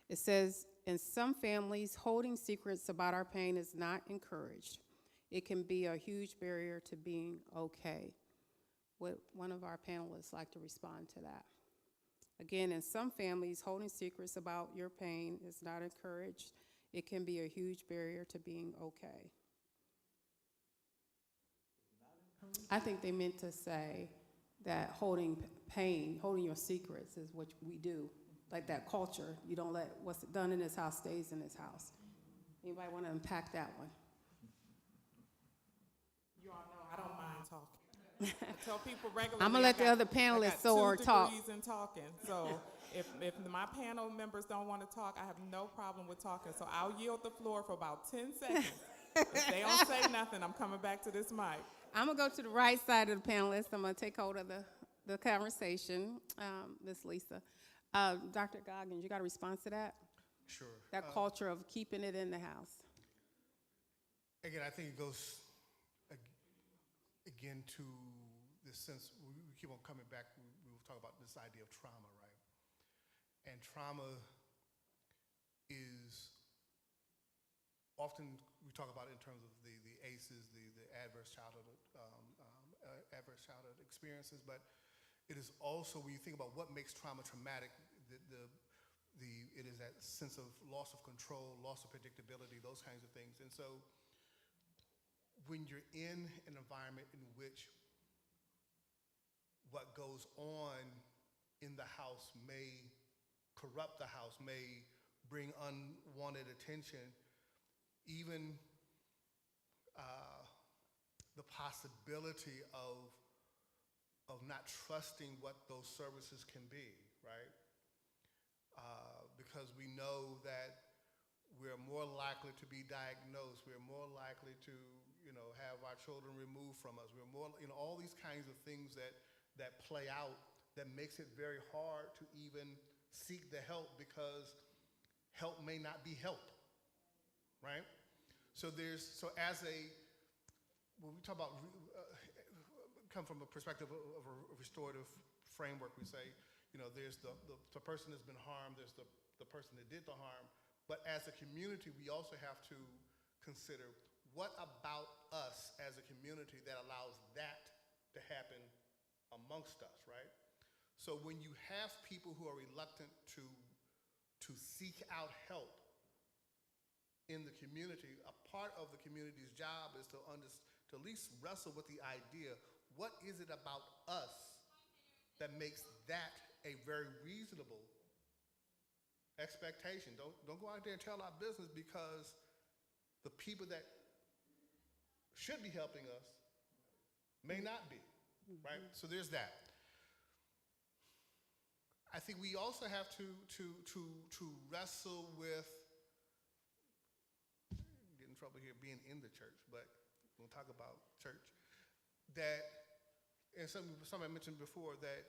It says, in some families, holding secrets about our pain is not encouraged. It can be a huge barrier to being okay. Would one of our panelists like to respond to that? Again, in some families, holding secrets about your pain is not encouraged. It can be a huge barrier to being okay. I think they meant to say that holding pain, holding your secrets is what we do. Like that culture, you don't let what's done in this house stays in this house. Anybody want to unpack that one? You all know I don't mind talking. I tell people regularly. I'm gonna let the other panelists or talk. 2 degrees in talking. So if my panel members don't want to talk, I have no problem with talking. So I'll yield the floor for about 10 seconds. If they don't say nothing, I'm coming back to this mic. I'm gonna go to the right side of the panelists. I'm gonna take hold of the conversation, Ms. Lisa. Dr. Goggins, you got a response to that? Sure. That culture of keeping it in the house. Again, I think it goes again to this sense, we keep on coming back, we will talk about this idea of trauma, right? And trauma is often, we talk about it in terms of the ACEs, the adverse childhood experiences, but it is also, when you think about what makes trauma traumatic, it is that sense of loss of control, loss of predictability, those kinds of things. And so when you're in an environment in which what goes on in the house may corrupt the house, may bring unwanted attention, even the possibility of not trusting what those services can be, right? Because we know that we're more likely to be diagnosed, we're more likely to, have our children removed from us, we're more, all these kinds of things that play out that makes it very hard to even seek the help because help may not be help, right? So when we talk about, come from a perspective of a restorative framework, we say, there's the person that's been harmed, there's the person that did the harm, but as a community, we also have to consider what about us as a community that allows that to happen amongst us, right? So when you have people who are reluctant to seek out help in the community, a part of the community's job is to at least wrestle with the idea, what is it about us that makes that a very reasonable expectation? Don't go out there and tell our business because the people that should be helping us may not be, right? So there's that. I think we also have to wrestle with, get in trouble here being in the church, but we'll talk about church, that, and somebody mentioned before, that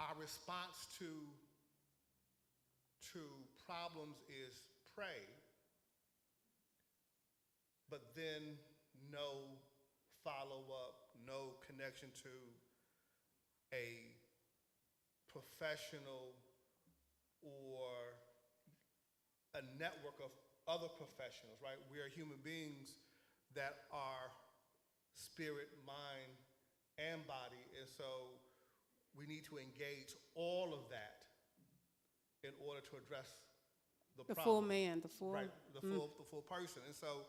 our response to to problems is pray, but then no follow-up, no connection to a professional or a network of other professionals, right? We are human beings that are spirit, mind, and body, and so we need to engage all of that in order to address the The problem. full man, the full. Right, the full person. And so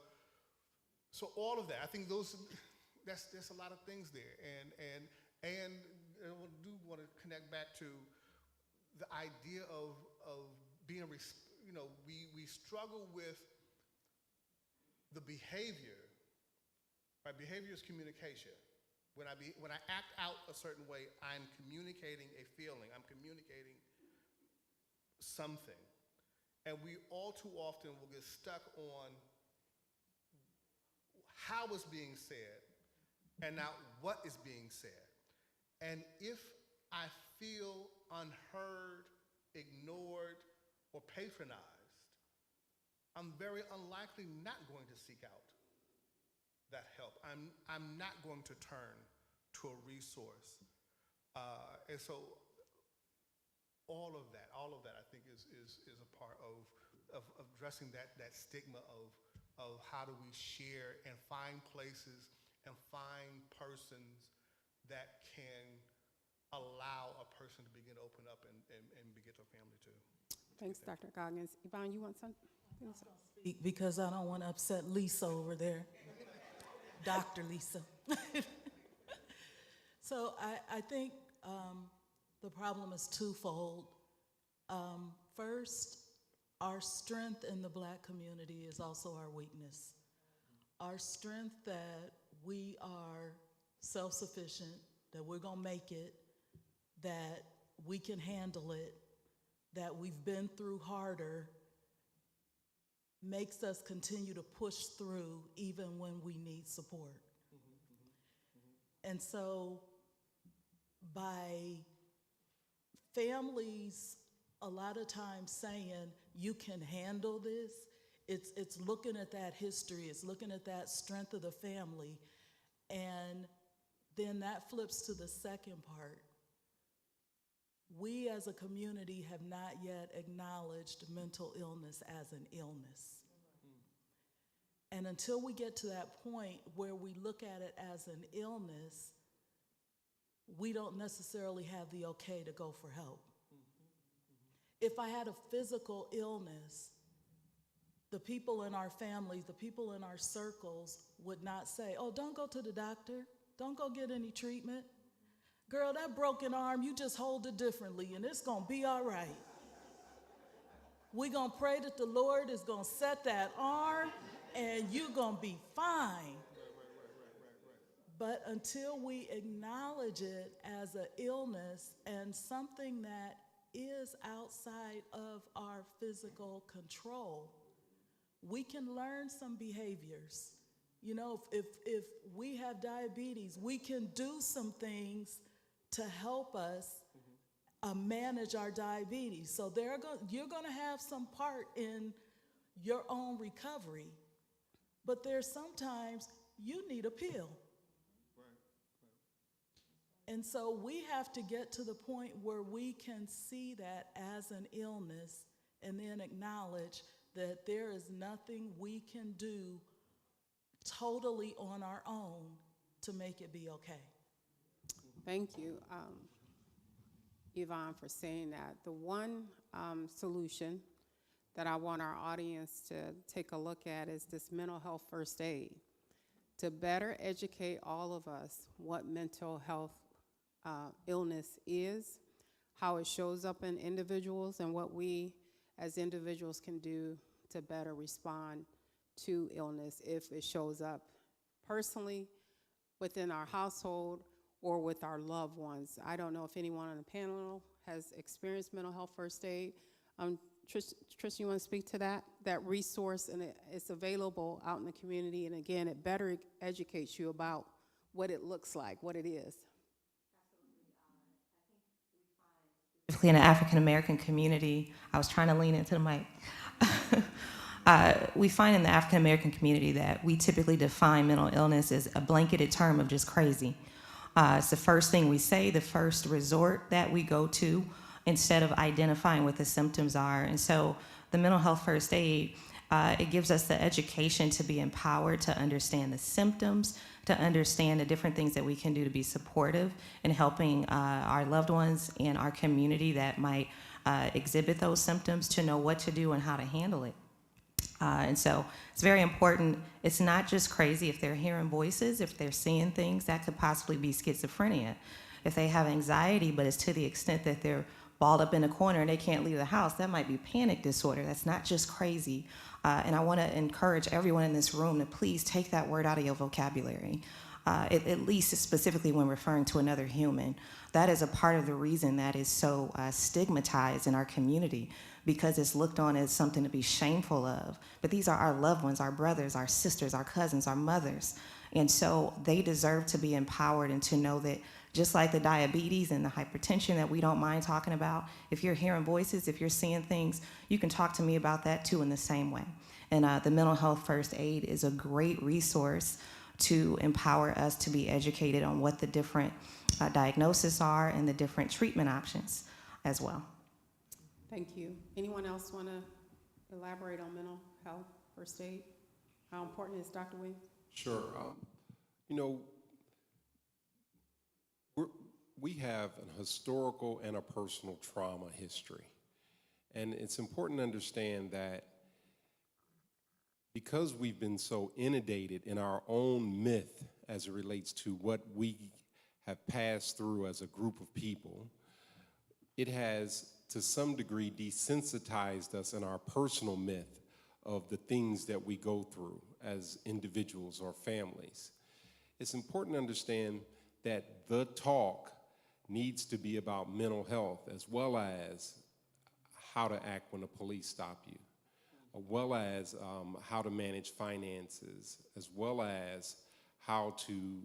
all of that, I think there's a lot of things there. And I do want to connect back to the idea of being, we struggle with the behavior, right? Behavior is communication. When I act out a certain way, I'm communicating a feeling. I'm communicating something. And we all too often will get stuck on how it's being said and not what is being said. And if I feel unheard, ignored, or patronized, I'm very unlikely not going to seek out that help. I'm not going to turn to a resource. And so all of that I think is a part of addressing that stigma of how do we share and find places and find persons that can allow a person to begin to open up and begin to a family too. Thanks, Dr. Goggins. Yvonne, you want something? Because I don't want to upset Lisa over there. Dr. Lisa. So I think the problem is twofold. First, our strength in the Black community is also our weakness. Our strength that we are self-sufficient, that we're going to make it, that we can handle it, that we've been through harder, makes us continue to push through even when we need support. And so by families a lot of times saying, you can handle this, it's looking at that history, it's looking at that strength of the family, and then that flips to the second part. We as a community have not yet acknowledged mental illness as an illness. And until we get to that point where we look at it as an illness, we don't necessarily have the okay to go for help. If I had a physical illness, the people in our families, the people in our circles would not say, oh, don't go to the doctor, don't go get any treatment. Girl, that broken arm, you just hold it differently and it's gonna be all right. We're gonna pray that the Lord is gonna set that arm and you're gonna be fine. But until we acknowledge it as an illness and something that is outside of our physical control, we can learn some behaviors. You know, if we have diabetes, we can do some things to help us manage our diabetes. So you're going to have some part in your own recovery, but there's sometimes you need a pill. And so we have to get to the point where we can see that as an illness and then acknowledge that there is nothing we can do totally on our own to make it be okay. Thank you, Yvonne, for saying that. The one solution that I want our audience to take a look at is this mental health first aid, to better educate all of us what mental health illness is, how it shows up in individuals, and what we as individuals can do to better respond to illness if it shows up personally within our household or with our loved ones. I don't know if anyone on the panel has experienced mental health first aid. Trish, you want to speak to that resource? And it's available out in the community, and again, it better educates you about what it looks like, what it is. Absolutely. I think we find specifically in the African American community, I was trying to lean into the mic. We find in the African American community that we typically define mental illness as a blanketed term of just crazy. It's the first thing we say, the first resort that we go to instead of identifying what the symptoms are. And so the mental health first aid, it gives us the education to be empowered to understand the symptoms, to understand the different things that we can do to be supportive in helping our loved ones and our community that might exhibit those symptoms to know what to do and how to handle it. And so it's very important. It's not just crazy if they're hearing voices, if they're seeing things, that could possibly be schizophrenia. If they have anxiety, but it's to the extent that they're balled up in a corner and they can't leave the house, that might be panic disorder. That's not just crazy. And I want to encourage everyone in this room to please take that word out of your vocabulary, at least specifically when referring to another human. That is a part of the reason that is so stigmatized in our community, because it's looked on as something to be shameful of. But these are our loved ones, our brothers, our sisters, our cousins, our mothers. And so they deserve to be empowered and to know that just like the diabetes and the hypertension that we don't mind talking about, if you're hearing voices, if you're seeing things, you can talk to me about that too in the same way. And the mental health first aid is a great resource to empower us to be educated on what the different diagnoses are and the different treatment options as well. Thank you. Anyone else want to elaborate on mental health first aid? How important is Dr. Williams? Sure. You know, we have a historical and a personal trauma history. And it's important to understand that because we've been so inundated in our own myth as it relates to what we have passed through as a group of people, it has to some degree desensitized us in our personal myth of the things that we go through as individuals or families. It's important to understand that the talk needs to be about mental health as well as how to act when the police stop you, as well as how to manage finances, as well as how to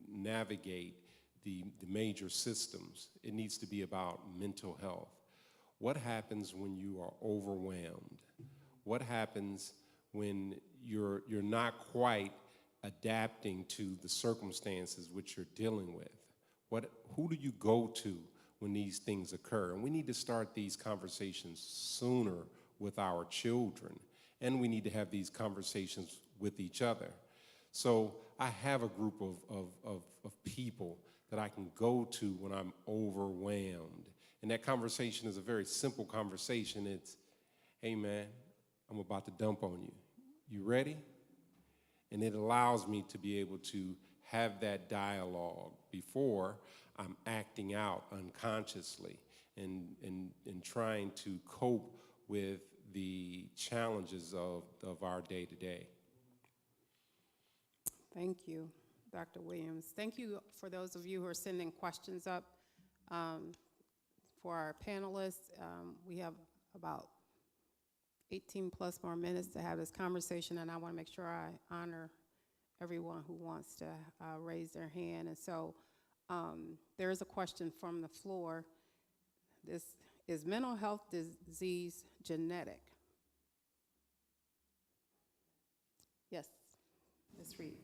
navigate the major systems. It needs to be about mental health. What happens when you are overwhelmed? What happens when you're not quite adapting to the circumstances which you're dealing with? Who do you go to when these things occur? And we need to start these conversations sooner with our children, and we need to have these conversations with each other. So I have a group of people that I can go to when I'm overwhelmed. And that conversation is a very simple conversation. It's, hey man, I'm about to dump on you. You ready? And it allows me to be able to have that dialogue before I'm acting out unconsciously and trying to cope with the challenges of our day-to-day. Thank you, Dr. Williams. Thank you for those of you who are sending questions up. For our panelists, we have about 18 plus more minutes to have this conversation, and I want to make sure I honor everyone who wants to raise their hand. And so there is a question from the floor. Is mental health disease genetic? Yes, Ms. Reed.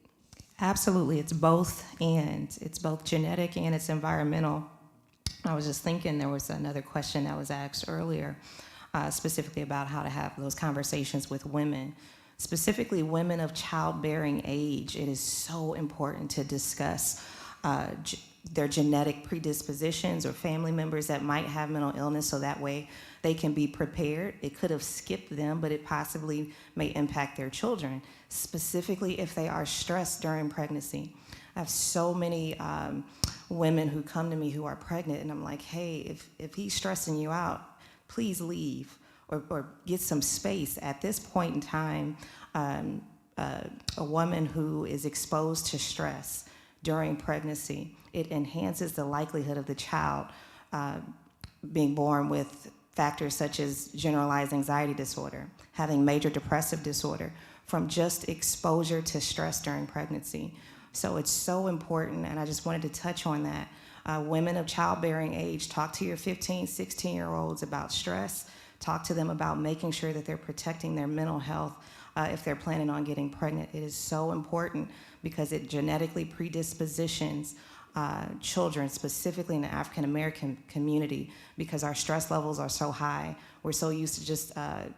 Absolutely, it's both, and it's both genetic and it's environmental. I was just thinking there was another question that was asked earlier, specifically about how to have those conversations with women, specifically women of childbearing age. It is so important to discuss their genetic predispositions or family members that might have mental illness, so that way they can be prepared. It could have skipped them, but it possibly may impact their children, specifically if they are stressed during pregnancy. I have so many women who come to me who are pregnant, and I'm like, hey, if he's stressing you out, please leave or get some space. At this point in time, a woman who is exposed to stress during pregnancy, it enhances the likelihood of the child being born with factors such as generalized anxiety disorder, having major depressive disorder from just exposure to stress during pregnancy. So it's so important, and I just wanted to touch on that. Women of childbearing age, talk to your 15, 16-year-olds about stress. Talk to them about making sure that they're protecting their mental health if they're planning on getting pregnant. It is so important because it genetically predispositions children, specifically in the African American community, because our stress levels are so high. We're so used to just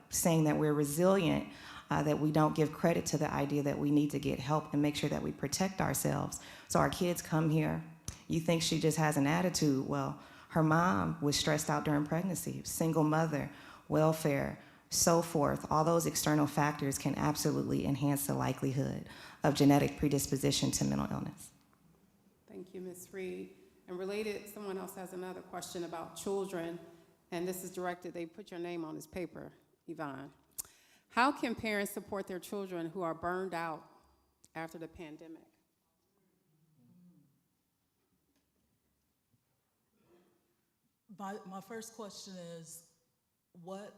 saying that we're resilient that we don't give credit to the idea that we need to get help and make sure that we protect ourselves. So our kids come here, you think she just has an attitude. Well, her mom was stressed out during pregnancy, single mother, welfare, so forth. All those external factors can absolutely enhance the likelihood of genetic predisposition to mental illness. Thank you, Ms. Reed. And related, someone else has another question about children, and this is directed, they put your name on this paper, Yvonne. How can parents support their children who are burned out after the pandemic? My first question is, what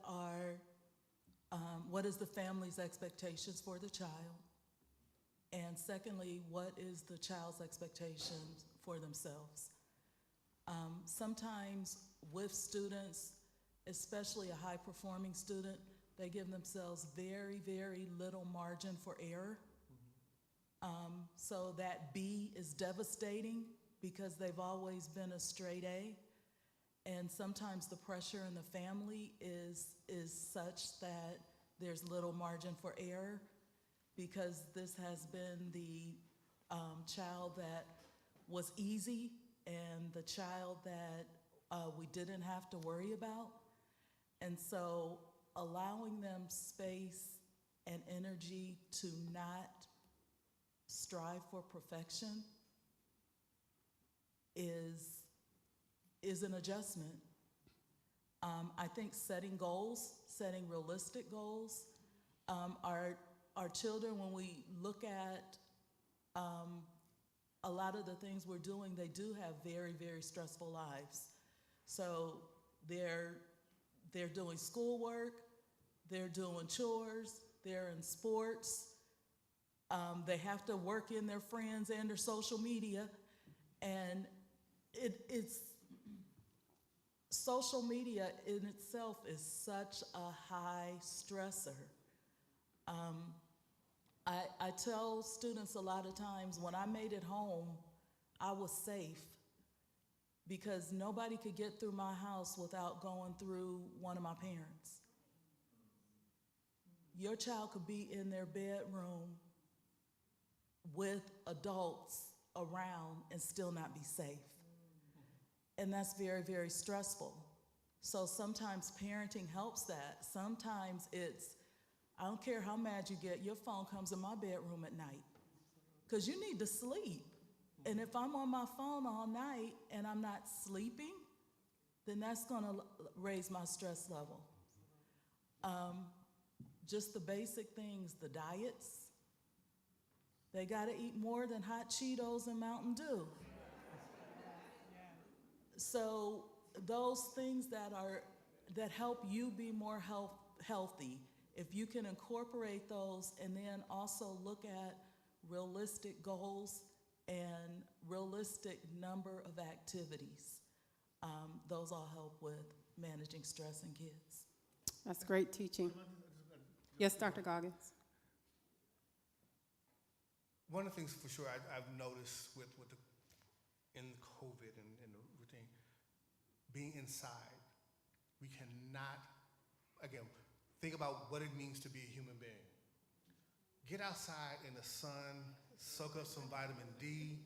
is the family's expectations for the child? And secondly, what is the child's expectations for themselves? Sometimes with students, especially a high-performing student, they give themselves very, very little margin for error. So that B is devastating because they've always been a straight A. And sometimes the pressure in the family is such that there's little margin for error, because this has been the child that was easy and the child that we didn't have to worry about. And so allowing them space and energy to not strive for perfection is an adjustment. I think setting goals, setting realistic goals, our children, when we look at a lot of the things we're doing, they do have very, very stressful lives. So they're doing schoolwork, they're doing chores, they're in sports, they have to work in their friends and their social media, and it's social media in itself is such a high stressor. I tell students a lot of times, when I made it home, I was safe because nobody could get through my house without going through one of my parents. Your child could be in their bedroom with adults around and still not be safe. And that's very, very stressful. So sometimes parenting helps that. Sometimes it's, I don't care how mad you get, your phone comes in my bedroom at night because you need to sleep. And if I'm on my phone all night and I'm not sleeping, then that's gonna raise my stress level. Just the basic things, the diets. They gotta eat more than hot Cheetos and Mountain Dew. So those things that help you be more healthy, if you can incorporate those and then also look at realistic goals and realistic number of activities, those all help with managing stress in kids. That's great teaching. Yes, Dr. Goggins. One of the things for sure I've noticed in COVID and the routine, being inside, we cannot, again, think about what it means to be a human being. Get outside in the sun, soak up some vitamin D,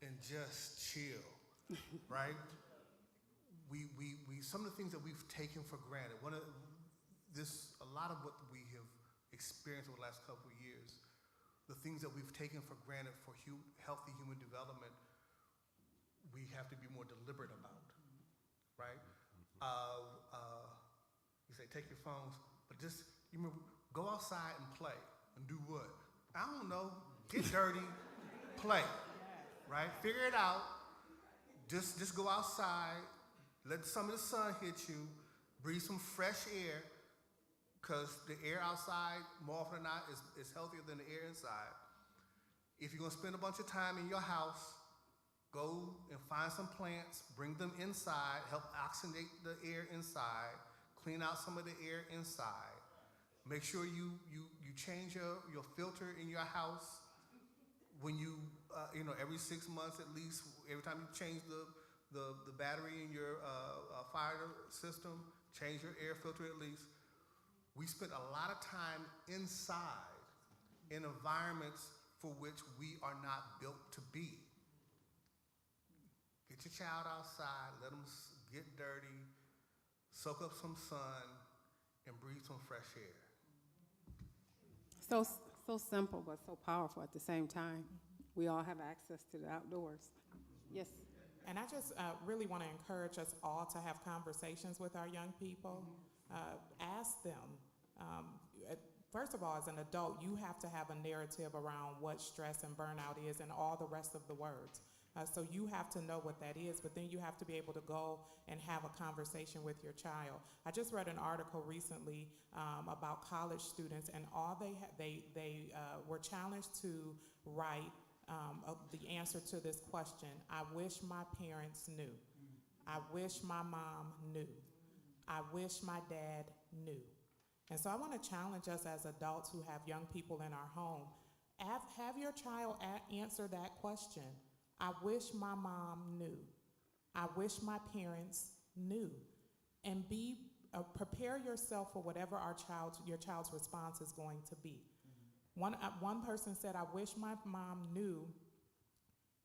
and just chill, right? We some of the things that we've taken for granted. A lot of what we have experienced over the last couple of years, the things that we've taken for granted for healthy human development, we have to be more deliberate about, right? You say take your phones, but just go outside and play. And do what? I don't know. Get dirty, play, right? Figure it out. Just go outside, let some of the sun hit you, breathe some fresh air, because the air outside, more often than not, is healthier than the air inside. If you're gonna spend a bunch of time in your house, Go and find some plants, bring them inside, help oxygenate the air inside, clean out some of the air inside. Make sure you change your filter in your house when you every 6 months at least. Every time you change the battery in your fire system, change your air filter at least. We spend a lot of time inside in environments for which we are not built to be. Get your child outside, let them get dirty, soak up some sun, and breathe some fresh air. So simple, but so powerful at the same time. We all have access to the outdoors. Yes. And I just really want to encourage us all to have conversations with our young people. Ask them. First of all, as an adult, you have to have a narrative around what stress and burnout is and all the rest of the words. So you have to know what that is, but then you have to be able to go and have a conversation with your child. I just read an article recently about college students, and all they were challenged to write the answer to this question: I wish my parents knew. I wish my mom knew. I wish my dad knew. And so I want to challenge us as adults who have young people in our home. Have your child answer that question. I wish my mom knew. I wish my parents knew. And prepare yourself for whatever your child's response is going to be. One person said, I wish my mom knew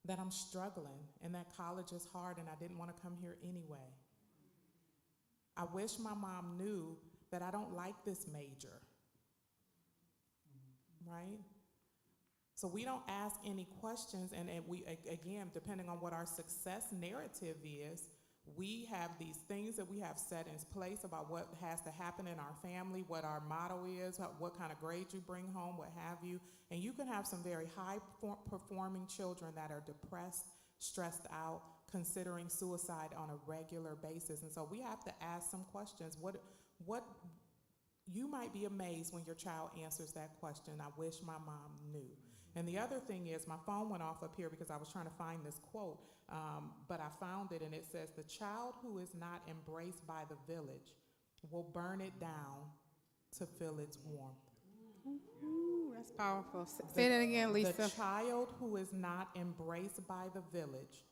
that I'm struggling and that college is hard and I didn't want to come here anyway. I wish my mom knew that I don't like this major, right? So we don't ask any questions, and we, again, depending on what our success narrative is, we have these things that we have set in place about what has to happen in our family, what our motto is, what kind of grades you bring home, what have you. And you can have some very high-performing children that are depressed, stressed out, considering suicide on a regular basis. And so we have to ask some questions. What you might be amazed when your child answers that question, I wish my mom knew. And the other thing is, my phone went off up here because I was trying to find this quote, but I found it, and it says, the child who is not embraced by the village will burn it down to feel its warmth. Ooh, that's powerful. Say that again, Lisa. The child who is not embraced by the village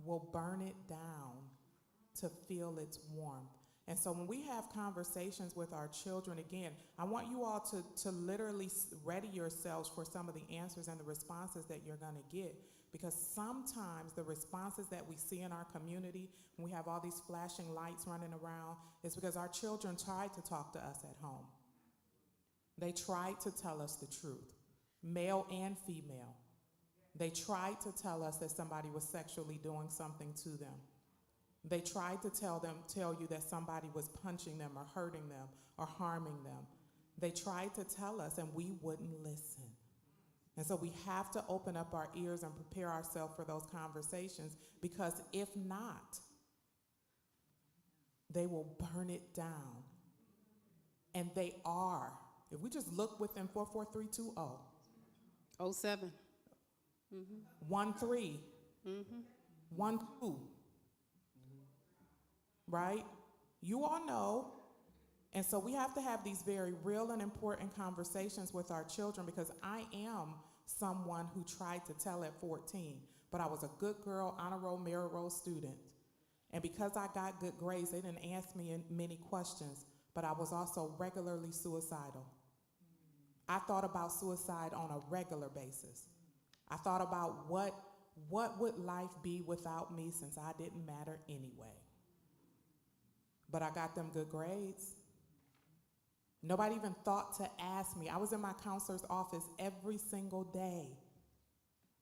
will burn it down to feel its warmth. And so when we have conversations with our children, again, I want you all to literally ready yourselves for some of the answers and the responses that you're going to get. Because sometimes the responses that we see in our community, when we have all these flashing lights running around, is because our children tried to talk to us at home. They tried to tell us the truth, male and female. They tried to tell us that somebody was sexually doing something to them. They tried to tell you that somebody was punching them or hurting them or harming them. They tried to tell us, and we wouldn't listen. And so we have to open up our ears and prepare ourselves for those conversations, because if not, they will burn it down. And they are. If we just look within 44320. 07. 13. 12. Right? You all know. And so we have to have these very real and important conversations with our children, because I am someone who tried to tell at 14, but I was a good girl, honor roll, merit roll student. And because I got good grades, they didn't ask me many questions, but I was also regularly suicidal. I thought about suicide on a regular basis. I thought about what would life be without me, since I didn't matter anyway. But I got them good grades. Nobody even thought to ask me. I was in my counselor's office every single day.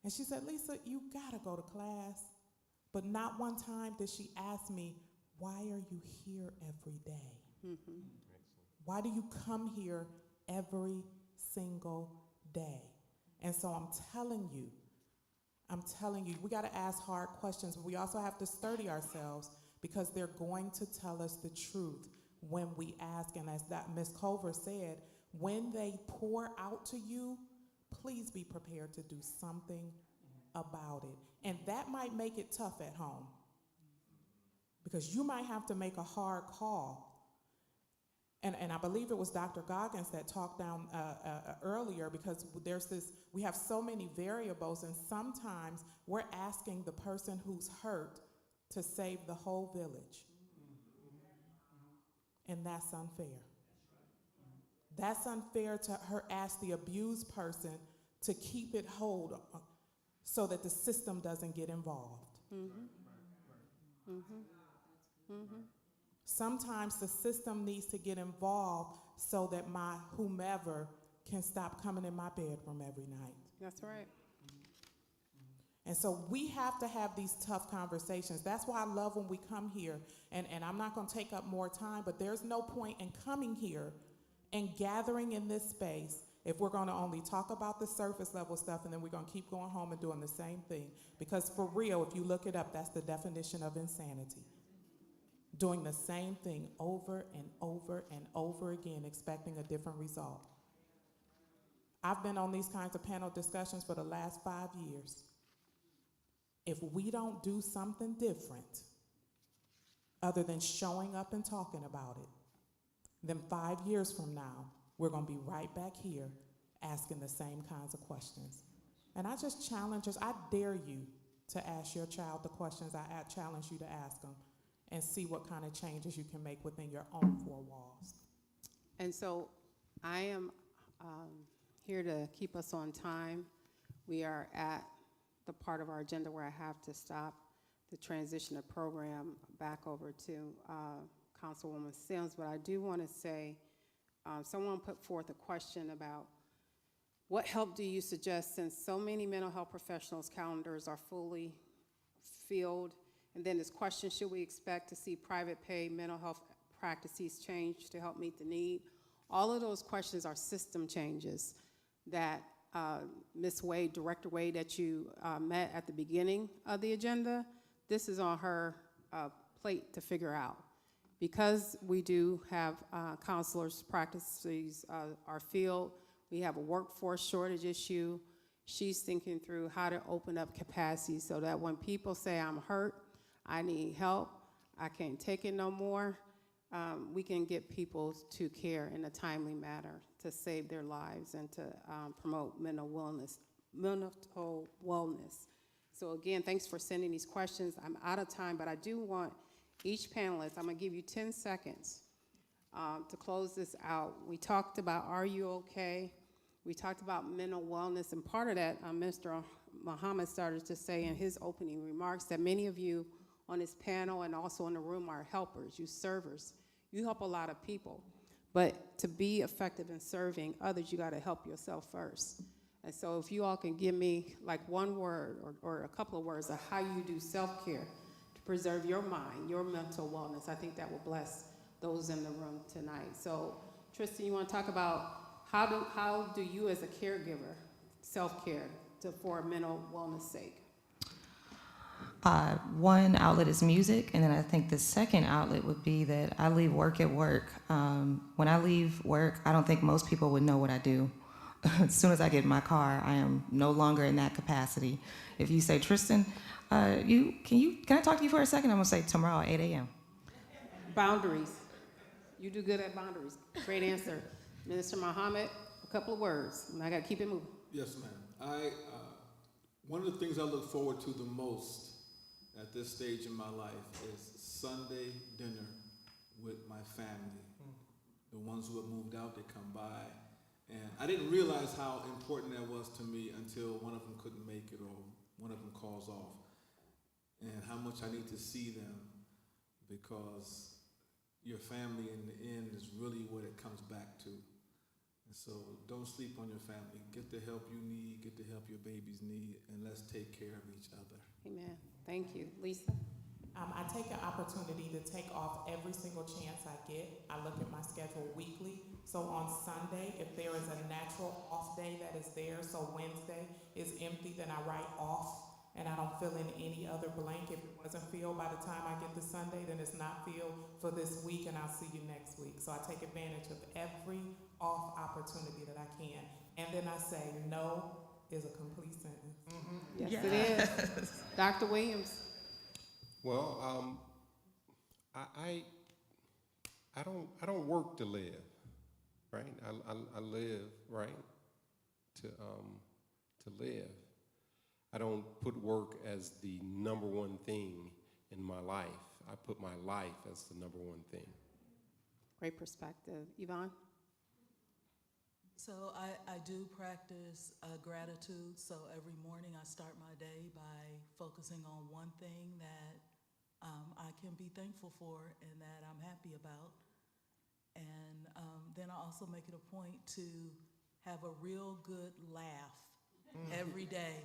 And she said, Lisa, you gotta go to class. But not one time did she ask me, why are you here every day? Why do you come here every single day? And so I'm telling you, we gotta ask hard questions, but we also have to sturdy ourselves, because they're going to tell us the truth when we ask. And as that Ms. Culver said, when they pour out to you, please be prepared to do something about it. And that might make it tough at home, because you might have to make a hard call. And I believe it was Dr. Goggins that talked down earlier, because there's this, we have so many variables, and sometimes we're asking the person who's hurt to save the whole village. And that's unfair. That's unfair to her ask the abused person to keep it hold so that the system doesn't get involved. Sometimes the system needs to get involved so that my whomever can stop coming in my bedroom every night. That's right. And so we have to have these tough conversations. That's why I love when we come here, and I'm not going to take up more time, but there's no point in coming here and gathering in this space if we're going to only talk about the surface level stuff, and then we're going to keep going home and doing the same thing. Because for real, if you look it up, that's the definition of insanity. Doing the same thing over and over and over again, expecting a different result. I've been on these kinds of panel discussions for the last 5 years. If we don't do something different, other than showing up and talking about it, then 5 years from now, we're going to be right back here asking the same kinds of questions. And I just challenge us, I dare you to ask your child the questions I challenge you to ask them, and see what kind of changes you can make within your own four walls. And so I am here to keep us on time. We are at the part of our agenda where I have to stop the transition of program back over to Councilwoman Sims, but I do want to say, someone put forth a question about what help do you suggest, since so many mental health professionals' calendars are fully filled. And then this question, should we expect to see private pay mental health practices change to help meet the need? All of those questions are system changes that Ms. Wade, Director Wade, that you met at the beginning of the agenda, this is on her plate to figure out. Because we do have counselors' practices are filled, we have a workforce shortage issue. She's thinking through how to open up capacity so that when people say, I'm hurt, I need help, I can't take it no more, we can get people to care in a timely manner to save their lives and to promote mental wellness. So again, thanks for sending these questions. I'm out of time, but I do want each panelist, I'm gonna give you 10 seconds to close this out. We talked about, are you okay? We talked about mental wellness, and part of that, Mr. Muhammad started to say in his opening remarks that many of you on this panel and also in the room are helpers, you servers. You help a lot of people, but to be effective in serving others, you gotta help yourself first. And so if you all can give me like one word or a couple of words of how you do self-care to preserve your mind, your mental wellness, I think that will bless those in the room tonight. So Tristan, you wanna talk about how do you as a caregiver self-care for mental wellness sake? One outlet is music, and then I think the second outlet would be that I leave work at work. When I leave work, I don't think most people would know what I do. As soon as I get in my car, I am no longer in that capacity. If you say, Tristan, can I talk to you for a second? I'm gonna say tomorrow at 8 a.m. Boundaries. You do good at boundaries. Great answer. Minister Muhammad, a couple of words, and I gotta keep it moving. Yes, ma'am. One of the things I look forward to the most at this stage in my life is Sunday dinner with my family. The ones who have moved out, they come by. And I didn't realize how important that was to me until one of them couldn't make it or one of them calls off. And how much I need to see them, because your family in the end is really what it comes back to. And so don't sleep on your family. Get the help you need, get the help your babies need, and let's take care of each other. Amen. Thank you. Lisa? I take an opportunity to take off every single chance I get. I look at my schedule weekly. So on Sunday, if there is a natural off day that is there, so Wednesday is empty, then I write off, and I don't fill in any other blank. If it wasn't filled by the time I get to Sunday, then it's not filled for this week, and I'll see you next week. So I take advantage of every off opportunity that I can. And then I say, no is a complete sentence. Yes, it is. Dr. Williams. Well, I don't work to live, right? I live, right, to live. I don't put work as the number one thing in my life. I put my life as the number one thing. Great perspective. Yvonne? So I do practice gratitude. So every morning I start my day by focusing on one thing that I can be thankful for and that I'm happy about. And then I also make it a point to have a real good laugh every day.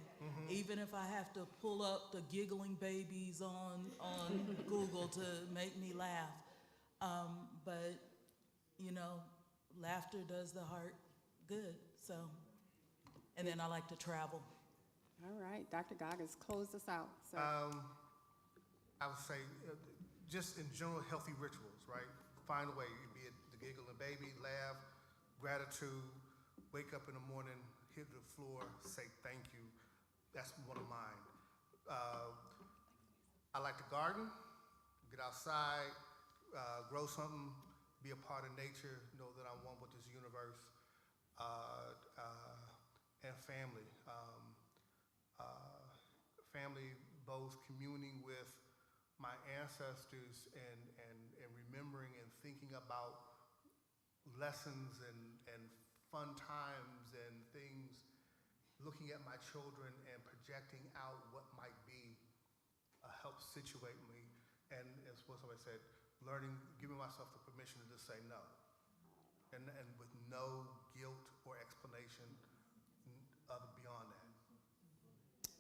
Even if I have to pull up the giggling babies on Google to make me laugh. But, you know, laughter does the heart good. So, and then I like to travel. All right, Dr. Goggins, close us out, sir. I would say just in general healthy rituals, right? Find a way, be it the giggling baby, laugh, gratitude, wake up in the morning, hit the floor, say thank you. That's one of mine. I like to garden, get outside, grow something, be a part of nature, know that I'm one with this universe, and family. Family, both communing with my ancestors and remembering and thinking about lessons and fun times and things, looking at my children and projecting out what might be helps situate me. And as what somebody said, learning, giving myself the permission to just say no. And with no guilt or explanation beyond that.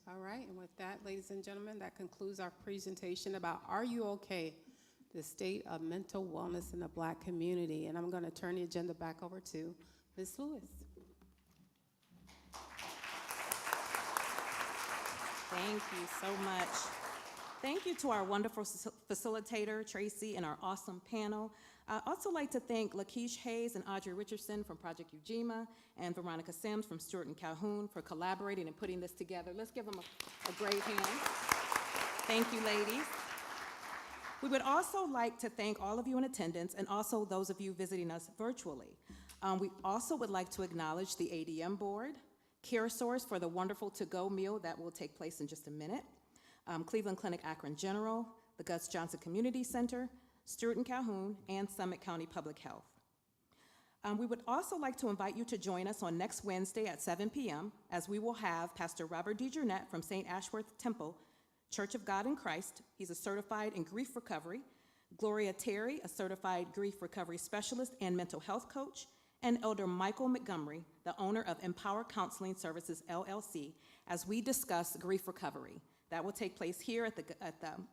All right, and with that, ladies and gentlemen, that concludes our presentation about Are You Okay? The state of mental wellness in the Black community. And I'm going to turn the agenda back over to Ms. Lewis. Thank you so much. Thank you to our wonderful facilitator, Tracy, and our awesome panel. I'd also like to thank Lakeisha Hayes and Audrey Richardson from Project Ujima and Veronica Sims from Stewart and Calhoun for collaborating and putting this together. Let's give them a great hand. Thank you, ladies. We would also like to thank all of you in attendance and also those of you visiting us virtually. We also would like to acknowledge the ADM board, CareSource for the wonderful to-go meal that will take place in just a minute, Cleveland Clinic Akron General, the Gus Johnson Community Center, Stewart and Calhoun, and Summit County Public Health. We would also like to invite you to join us on next Wednesday at 7 p.m. as we will have Pastor Robert DeJournette from St. Ashworth Temple, Church of God in Christ. He's a certified in grief recovery. Gloria Terry, a certified grief recovery specialist and mental health coach, and Elder Michael Montgomery, the owner of Empower Counseling Services, LLC, as we discuss grief recovery. That will take place here at the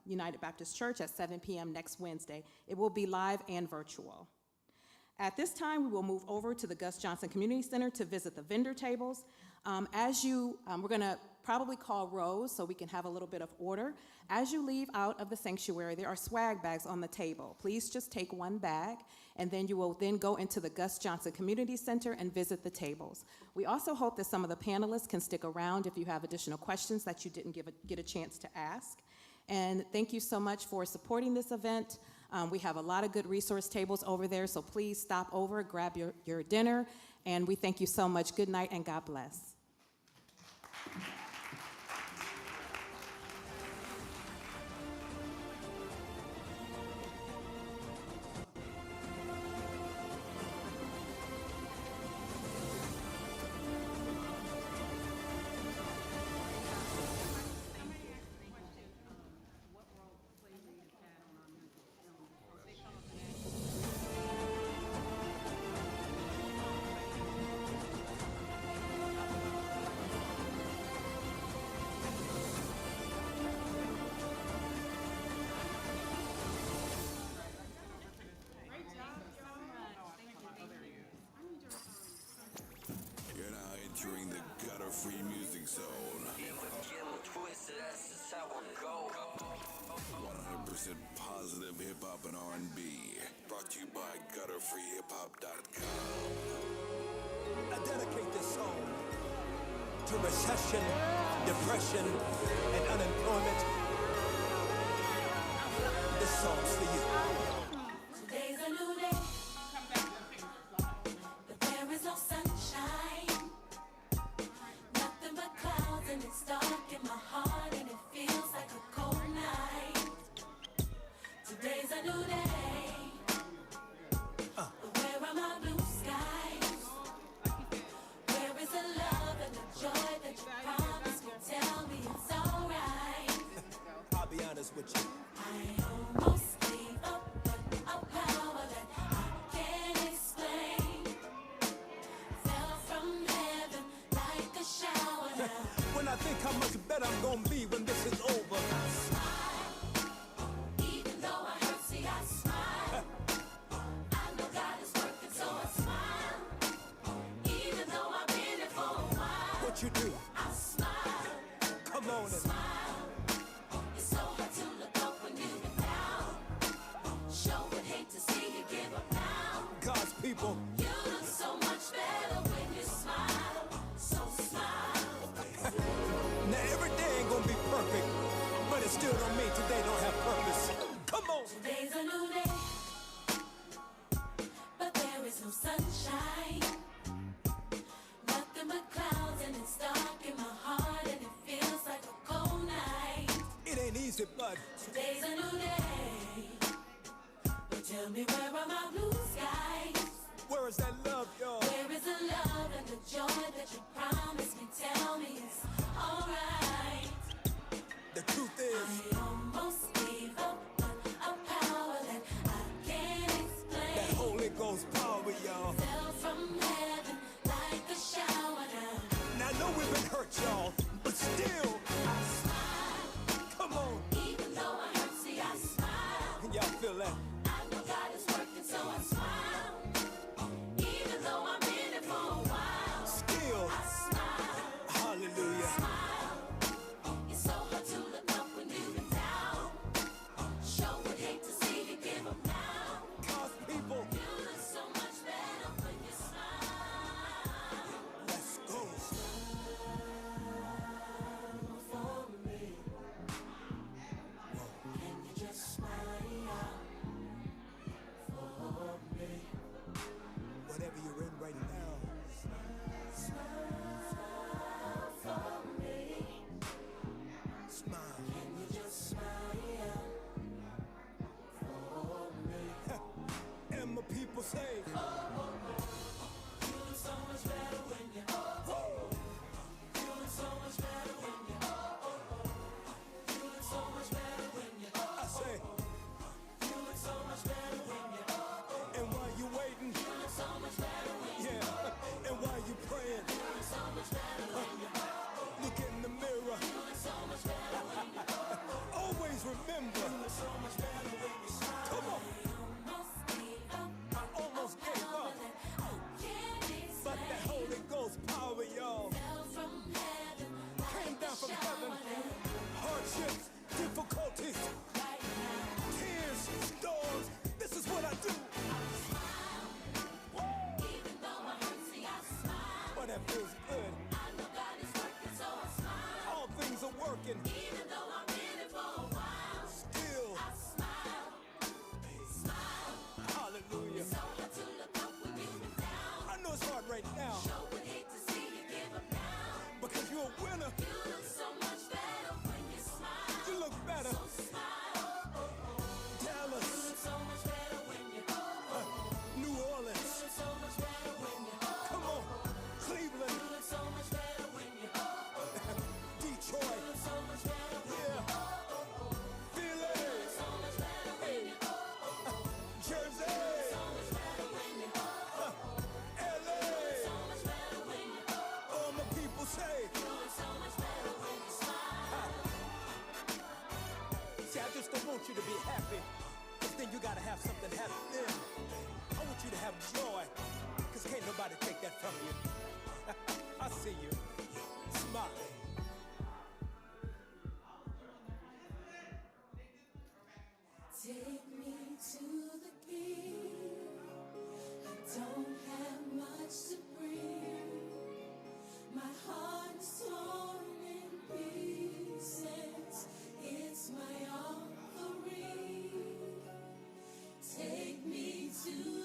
United Baptist Church at 7 p.m. next Wednesday. It will be live and virtual. At this time, we will move over to the Gus Johnson Community Center to visit the vendor tables. We're going to probably call rows so we can have a little bit of order. As you leave out of the sanctuary, there are swag bags on the table. Please just take one bag, and then you will then go into the Gus Johnson Community Center and visit the tables. We also hope that some of the panelists can stick around if you have additional questions that you didn't get a chance to ask. And thank you so much for supporting this event. We have a lot of good resource tables over there, so please stop over, grab your dinner, and we thank you so much. Good night and God bless. Entering the gutter-free music zone. 100% positive hip-hop and R&B. Brought to you by gutterfreehiphop.com. I dedicate this song to recession, depression, and unemployment, this song's for you. Today's a new day, but there is no sunshine. Nothing but clouds, and it's dark in my heart, and it feels like a cold night. Today's a new day, but where are my blue skies? Where is the love and the joy that you promised me? Tell me it's alright. I'll be honest with you. I almost gave up, but a power that I can't explain fell from heaven like a shower now. When I think how much better I'm gonna be when this is over, I smile, even though I hurt, see I smile. I know God is working, so I smile. Even though I've been here for a while, what you do? I smile, Come on and smile. It's so hard to look up when you've been down. Sure would hate to see you give up now. God's people. You look so much better when you smile, so smile. Now every day ain't gonna be perfect, but it still don't mean today don't have purpose. Come on. Today's a new day, but there is no sunshine. Nothing but clouds, and it's dark in my heart, and it feels like a cold night. It ain't easy, but Today's a new day, but tell me where are my blue skies? where is that love, y'all? Where is the love and the joy that you promised me? Tell me it's alright. The truth is, I almost gave up, but a power that I can't explain that Holy Ghost power, y'all. fell from heaven like a shower down. Now I know we've been hurt, y'all, but still, I smile, come on. even though I hurt, see I smile. Can y'all feel that? I know God is working, so I smile. Even though I've been here for a while, Still, I smile, hallelujah. smile. It's so hard to look up when you've been down. Sure would hate to see you give up now. God's people, You look so much better when you smile. let's go. For me, can you just smile for me? Whatever you're in right now, Smile for me. smile. Can you just smile for me? And my people say, You look so much better when you. You look so much better when you. You look so much better when you. I say, You look so much better when you. and while you waiting, You look so much better when you. yeah, and while you praying, You look so much better when you. look in the mirror. You look so much better when you. Always remember, So much better when you smile. come on, Almost gave up, I almost gave power up, that I can't but that explain Holy Ghost power, y'all, fell from heaven came like down a from heaven. shower down. Hardships, difficulties, Right now, tears, storms, this is what I do. even though I hurt, see I smile. But that feels good. I know God is working, so I smile. All things are working. Even though I've been here for a while, Still, I smile, smile. hallelujah. So hard to look up when you've been down. I know it's hard right now Sure would hate to see you give up now. because you're a winner. You look so much better when you smile. You look better. So smile. Dallas, You look so much better when you. New Orleans, You look so much better when you. come on, Cleveland, You look so much better when you. Detroit, You look so much better when yeah, Philly, you. So much better when you. Jersey, So much better when you. LA. So much better when you. All my people say, You look so much better when you smile. see, I just don't want you to be happy, because then you gotta have something happen then. I want you to have joy, because can't nobody take that from you. I see you. Smile.